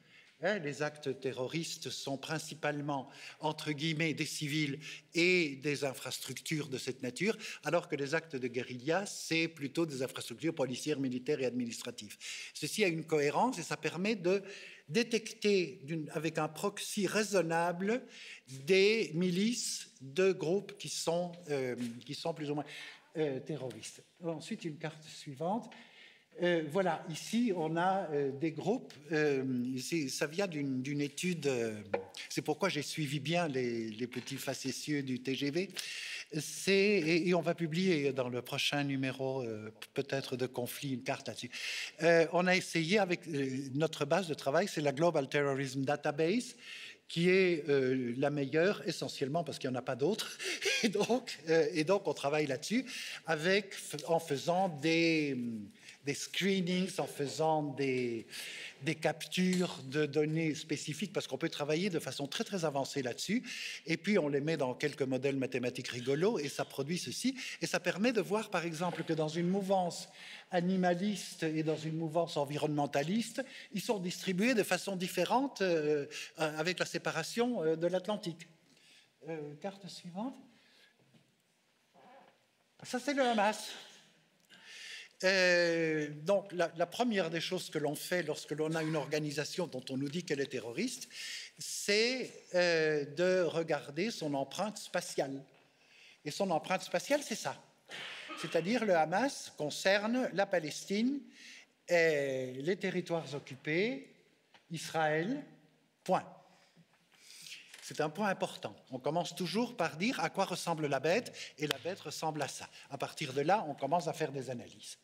Les actes terroristes sont principalement, entre guillemets, des civils et des infrastructures de cette nature, alors que les actes de guérilla, c'est plutôt des infrastructures policières, militaires et administratives. Ceci a une cohérence et ça permet de détecter avec un proxy raisonnable des milices de groupes qui sont plus ou moins terroristes. Ensuite, une carte suivante. Voilà, ici on a des groupes, ça vient d'une étude, c'est pourquoi j'ai suivi bien les petits facétieux du TGV, et on va publier dans le prochain numéro peut-être de Conflit une carte là-dessus. On a essayé avec notre base de travail, c'est la Global Terrorism Database, qui est la meilleure essentiellement parce qu'il n'y en a pas d'autres. Et donc on travaille là-dessus en faisant des screenings, en faisant des captures de données spécifiques, parce qu'on peut travailler de façon très très avancée là-dessus, et puis on les met dans quelques modèles mathématiques rigolos, et ça produit ceci, et ça permet de voir par exemple que dans une mouvance animaliste et dans une mouvance environnementaliste, ils sont distribués de façon différente avec la séparation de l'Atlantique. Carte suivante. Ça c'est le Hamas. Donc, la première des choses que l'on fait lorsque l'on a une organisation dont on nous dit qu'elle est terroriste, c'est de regarder son empreinte spatiale. Et son empreinte spatiale, c'est ça. C'est-à-dire le Hamas concerne la Palestine, les territoires occupés, Israël, point. C'est un point important. On commence toujours par dire à quoi ressemble la bête, et la bête ressemble à ça. À partir de là, on commence à faire des analyses.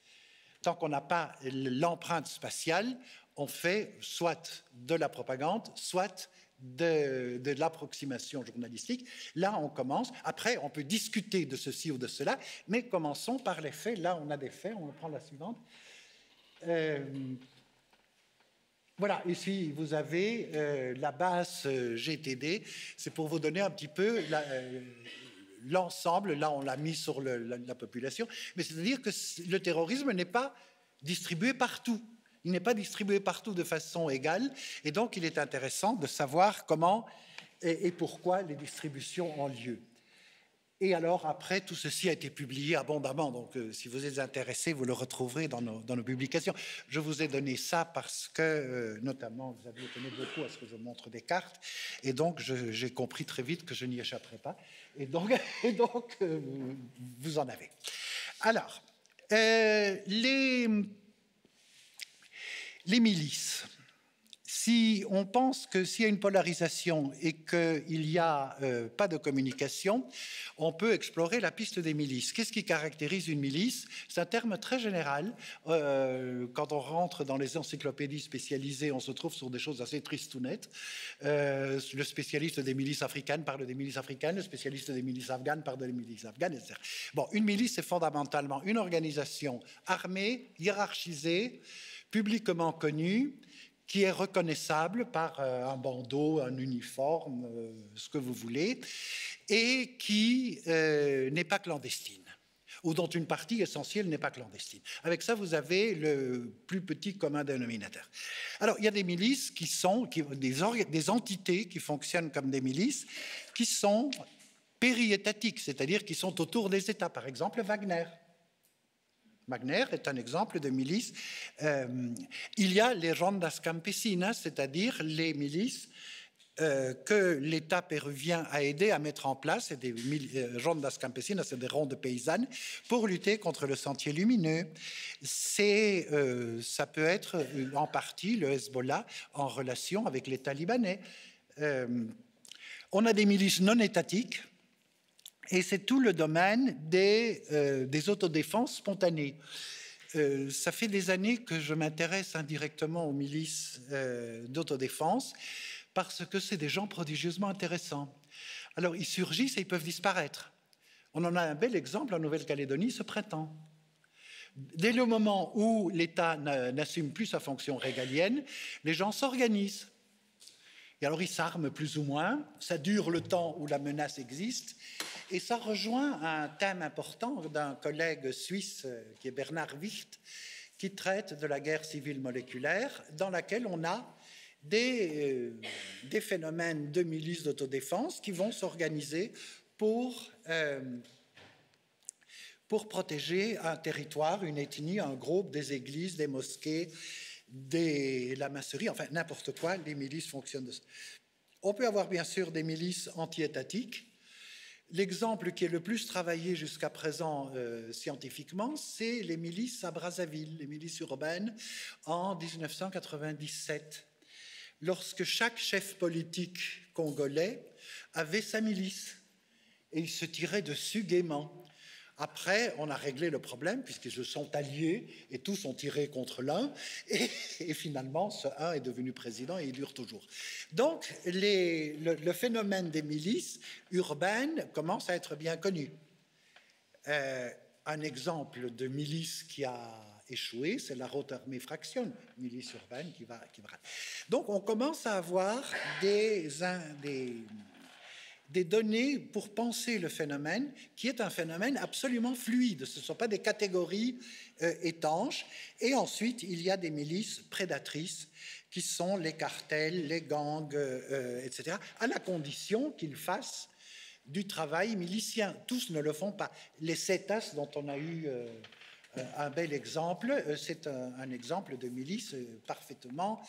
tant qu'on n'a pas l'empreinte spatiale, on fait soit de la propagande, soit de l'approximation journalistique. Là, on commence. Après, on peut discuter de ceci ou de cela, mais commençons par les faits. Là, on a des faits. On prend la suivante. Voilà, ici, vous avez la base GTD. C'est pour vous donner un petit peu l'ensemble. Là, on l'a mis sur la population. Mais c'est-à-dire que le terrorisme n'est pas distribué partout. Il n'est pas distribué partout de façon égale, et donc il est intéressant de savoir comment et pourquoi les distributions ont lieu. Et alors, après, tout ceci a été publié abondamment, donc si vous êtes intéressés, vous le retrouverez dans nos publications. Je vous ai donné ça parce que, notamment, vous avez tenu beaucoup à ce que je montre des cartes, et donc j'ai compris très vite que je n'y échapperai pas, et donc vous en avez. Alors, les milices, si on pense que s'il y a une polarisation et qu'il n'y a pas de communication, on peut explorer la piste des milices. Qu'est-ce qui caractérise une milice? C'est un terme très général. Quand on rentre dans les encyclopédies spécialisées, on se trouve sur des choses assez tristounettes. Le spécialiste des milices africaines parle des milices africaines, le spécialiste des milices afghanes parle des milices afghanes, etc. Bon, une milice, c'est fondamentalement une organisation armée, hiérarchisée, publiquement connue, qui est reconnaissable par un bandeau, un uniforme, ce que vous voulez, et qui n'est pas clandestine, ou dont une partie essentielle n'est pas clandestine. Avec ça, vous avez le plus petit commun dénominateur. Alors, il y a des milices qui sont des entités qui fonctionnent comme des milices, qui sont périétatiques, c'est-à-dire qui sont autour des États. Par exemple, Wagner. Wagner est un exemple de milice. Il y a les rondas campesinas, c'est-à-dire les milices que l'État péruvien a aidé à mettre en place. C'est des rondas campesinas, c'est des rondes paysannes pour lutter contre le sentier lumineux. Ça peut être en partie le Hezbollah en relation avec l'État libanais. On a des milices non étatiques. Et c'est tout le domaine des autodéfenses spontanées. Ça fait des années que je m'intéresse indirectement aux milices d'autodéfense parce que c'est des gens prodigieusement intéressants. Alors, ils surgissent et ils peuvent disparaître. On en a un bel exemple en Nouvelle-Calédonie ce printemps. Dès le moment où l'État n'assume plus sa fonction régalienne, les gens s'organisent. Et alors, ils s'arment plus ou moins. Ça dure le temps où la menace existe. Et ça rejoint un thème important d'un collègue suisse qui est Bernard Wicht, qui traite de la guerre civile moléculaire, dans laquelle on a des phénomènes de milices d'autodéfense qui vont s'organiser pour protéger un territoire, une ethnie, un groupe, des églises, des mosquées, la masserie, enfin n'importe quoi, les milices fonctionnent de ça. On peut avoir bien sûr des milices anti-étatiques. L'exemple qui est le plus travaillé jusqu'à présent scientifiquement, c'est les milices à Brazzaville, les milices urbaines en 1997, lorsque chaque chef politique congolais avait sa milice et il se tirait dessus gaiement. Après, on a réglé le problème puisqu'ils se sont alliés et tous ont tiré contre l'un et finalement, ce un est devenu président et il dure toujours. Donc, le phénomène des milices urbaines commence à être bien connu. Un exemple de milice qui a échoué, c'est la Rote Armee Fraction, milice urbaine qui va. Donc, on commence à avoir des données pour penser le phénomène, qui est un phénomène absolument fluide. Ce ne sont pas des catégories étanches. Et ensuite, il y a des milices prédatrices, qui sont les cartels, les gangs, etc., à la condition qu'ils fassent du travail milicien. Tous ne le font pas. Les Cetas, dont on a eu un bel exemple, c'est un exemple de milice parfaitement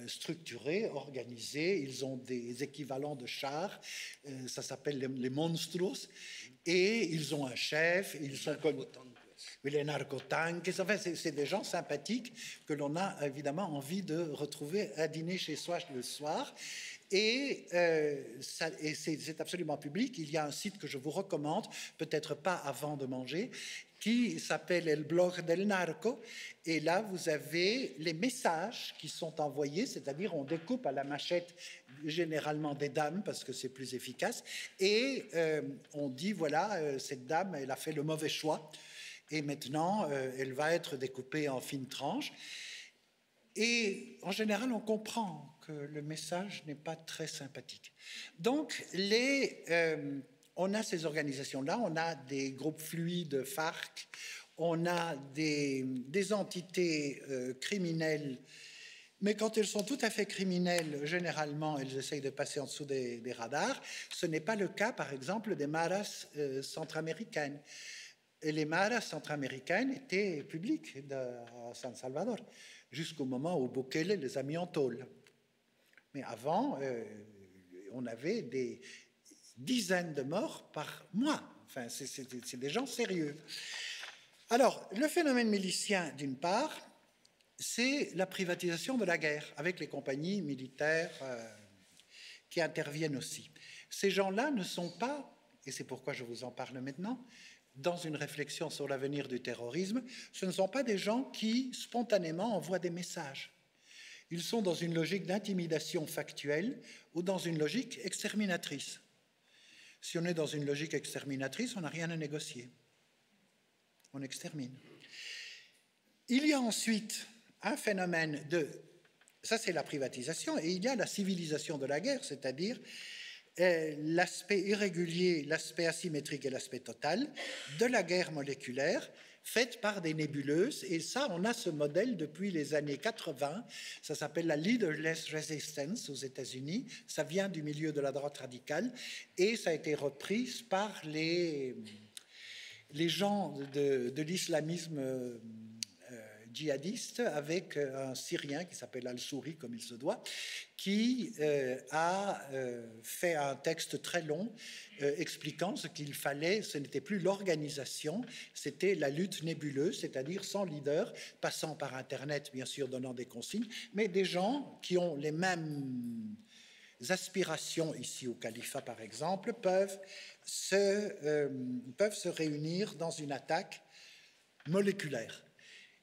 structurés, organisés, ils ont des équivalents de chars, ça s'appelle les monstruos, et ils ont un chef, ils sont comme les narcotanques, enfin, c'est des gens sympathiques que l'on a évidemment envie de retrouver à dîner chez soi le soir. Et c'est absolument public. Il y a un site que je vous recommande, peut-être pas avant de manger, qui s'appelle El Blog del Narco. Et là, vous avez les messages qui sont envoyés, c'est-à-dire on découpe à la machette généralement des dames parce que c'est plus efficace. Et on dit, voilà, cette dame, elle a fait le mauvais choix. Et maintenant, elle va être découpée en fines tranches. Et en général, on comprend que le message n'est pas très sympathique. Donc, on a ces organisations-là, on a des groupes fluides FARC, on a des entités criminelles, mais quand elles sont tout à fait criminelles, généralement, elles essayent de passer en dessous des radars. Ce n'est pas le cas, par exemple, des maras centra-américaines. Et les maras centra-américaines étaient publiques à San Salvador, jusqu'au moment où Bukele les a mis en tôle. Mais avant, on avait des dizaines de morts par mois. Enfin, c'est des gens sérieux. Alors, le phénomène milicien, d'une part, c'est la privatisation de la guerre, avec les compagnies militaires qui interviennent aussi. Ces gens-là ne sont pas, et c'est pourquoi je vous en parle maintenant, dans une réflexion sur l'avenir du terrorisme, ce ne sont pas des gens qui, spontanément, envoient des messages. Ils sont dans une logique d'intimidation factuelle ou dans une logique exterminatrice. Si on est dans une logique exterminatrice, on n'a rien à négocier. On extermine. Il y a ensuite un phénomène de... Ça, c'est la privatisation, et il y a la civilisation de la guerre, c'est-à-dire l'aspect irrégulier, l'aspect asymétrique et l'aspect total de la guerre moléculaire faite par des nébuleuses. Et ça, on a ce modèle depuis les années 80. Ça s'appelle la Leaderless Resistance aux États-Unis. Ça vient du milieu de la droite radicale et ça a été repris par les gens de l'islamisme djihadiste, avec un Syrien qui s'appelle Al-Souri, comme il se doit, qui a fait un texte très long expliquant ce qu'il fallait. Ce n'était plus l'organisation, c'était la lutte nébuleuse, c'est-à-dire sans leader, passant par Internet, bien sûr, donnant des consignes, mais des gens qui ont les mêmes aspirations ici au califat, par exemple, peuvent se réunir dans une attaque moléculaire.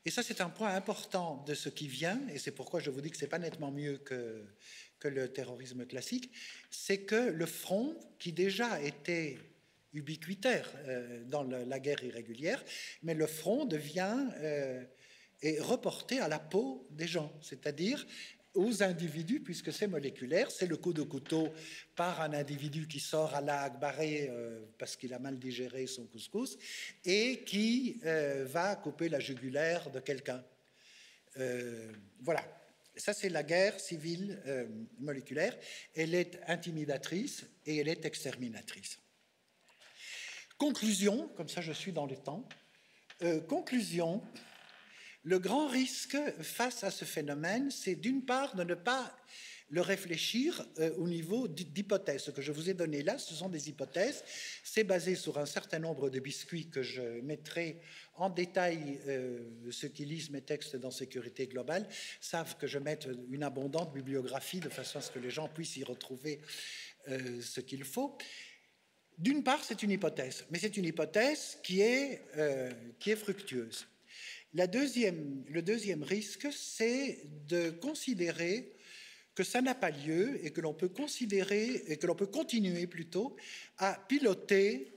Et ça, c'est un point important de ce qui vient, et c'est pourquoi je vous dis que ce n'est pas nettement mieux que le terrorisme classique, c'est que le front, qui déjà était ubiquitaire dans la guerre irrégulière, mais le front est reporté à la peau des gens, c'est-à-dire aux individus, puisque c'est moléculaire, c'est le coup de couteau par un individu qui sort à la Akbaré parce qu'il a mal digéré son couscous et qui va couper la jugulaire de quelqu'un. Voilà, ça c'est la guerre civile moléculaire. Elle est intimidatrice et elle est exterminatrice. Conclusion, comme ça je suis dans les temps, conclusion. Le grand risque face à ce phénomène, c'est d'une part de ne pas le réfléchir au niveau d'hypothèses. Ce que je vous ai donné là, ce sont des hypothèses. C'est basé sur un certain nombre de biscuits que je mettrai en détail. Ceux qui lisent mes textes dans Sécurité globale savent que je mets une abondante bibliographie de façon à ce que les gens puissent y retrouver ce qu'il faut. D'une part, c'est une hypothèse, mais c'est une hypothèse qui est fructueuse. Le deuxième risque, c'est de considérer que ça n'a pas lieu et que l'on peut continuer plutôt à piloter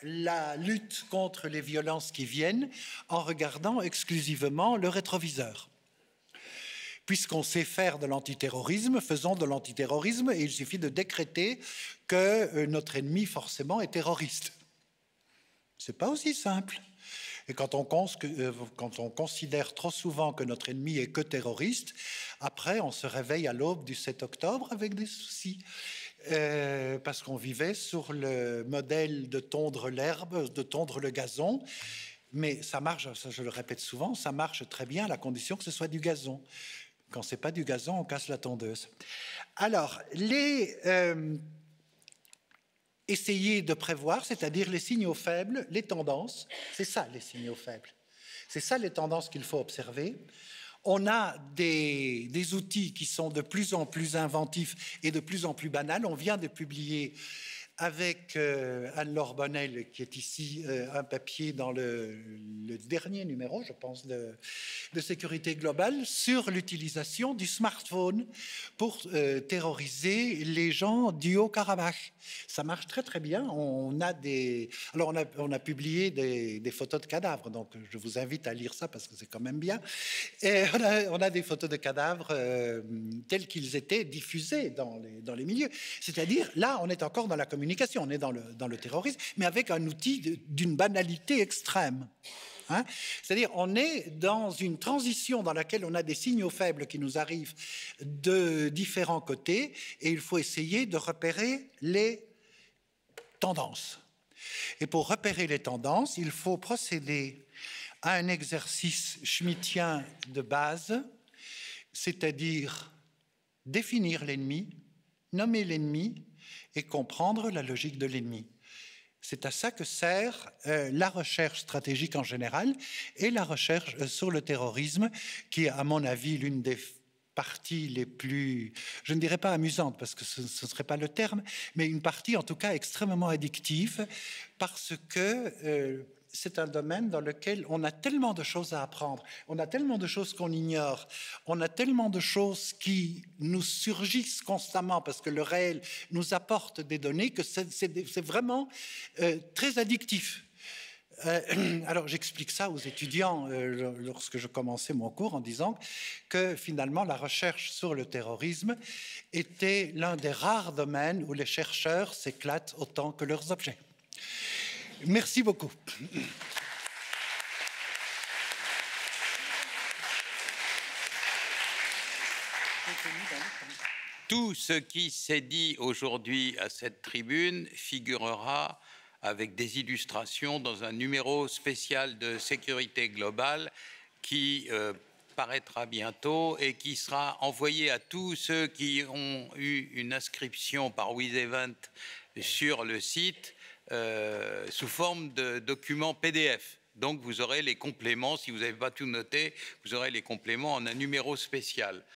la lutte contre les violences qui viennent en regardant exclusivement le rétroviseur. Puisqu'on sait faire de l'antiterrorisme, faisons de l'antiterrorisme et il suffit de décréter que notre ennemi forcément est terroriste. C'est pas aussi simple. Et quand on considère trop souvent que notre ennemi est que terroriste, après on se réveille à l'aube du 7 octobre avec des soucis. Parce qu'on vivait sur le modèle de tondre l'herbe, de tondre le gazon. Mais ça marche, ça, je le répète souvent, ça marche très bien à la condition que ce soit du gazon. Quand ce n'est pas du gazon, on casse la tondeuse. Alors, essayer de prévoir, c'est-à-dire les signaux faibles, les tendances, c'est ça les signaux faibles. C'est ça les tendances qu'il faut observer. On a des outils qui sont de plus en plus inventifs et de plus en plus banals. On vient de publier avec Anne-Laure Bonnel, qui est ici, un papier dans le dernier numéro, je pense, de Sécurité Globale, sur l'utilisation du smartphone pour terroriser les gens du Haut-Karabakh. Ça marche très très bien. On a publié des photos de cadavres, donc je vous invite à lire ça parce que c'est quand même bien. Et on a des photos de cadavres tels qu'ils étaient diffusés dans les milieux. C'est-à-dire, là, on est encore dans la communication, on est dans le terrorisme, mais avec un outil d'une banalité extrême. Hein? C'est-à-dire, on est dans une transition dans laquelle on a des signaux faibles qui nous arrivent de différents côtés, et il faut essayer de repérer les tendances. Et pour repérer les tendances, il faut procéder à un exercice schmittien de base, c'est-à-dire définir l'ennemi, nommer l'ennemi et comprendre la logique de l'ennemi. C'est à ça que sert la recherche stratégique en général et la recherche sur le terrorisme, qui est, à mon avis, l'une des parties les plus, je ne dirais pas amusantes, parce que ce ne serait pas le terme, mais une partie en tout cas extrêmement addictive, parce que c'est un domaine dans lequel on a tellement de choses à apprendre, on a tellement de choses qu'on ignore, on a tellement de choses qui nous surgissent constamment parce que le réel nous apporte des données que c'est vraiment très addictif. Alors j'explique ça aux étudiants lorsque je commençais mon cours en disant que finalement la recherche sur le terrorisme était l'un des rares domaines où les chercheurs s'éclatent autant que leurs objets. Merci beaucoup. Tout ce qui s'est dit aujourd'hui à cette tribune figurera avec des illustrations dans un numéro spécial de Sécurité Globale qui paraîtra bientôt et qui sera envoyé à tous ceux qui ont eu une inscription par WizEvent sur le site sous forme de document PDF. Donc vous aurez les compléments, si vous n'avez pas tout noté, vous aurez les compléments en un numéro spécial.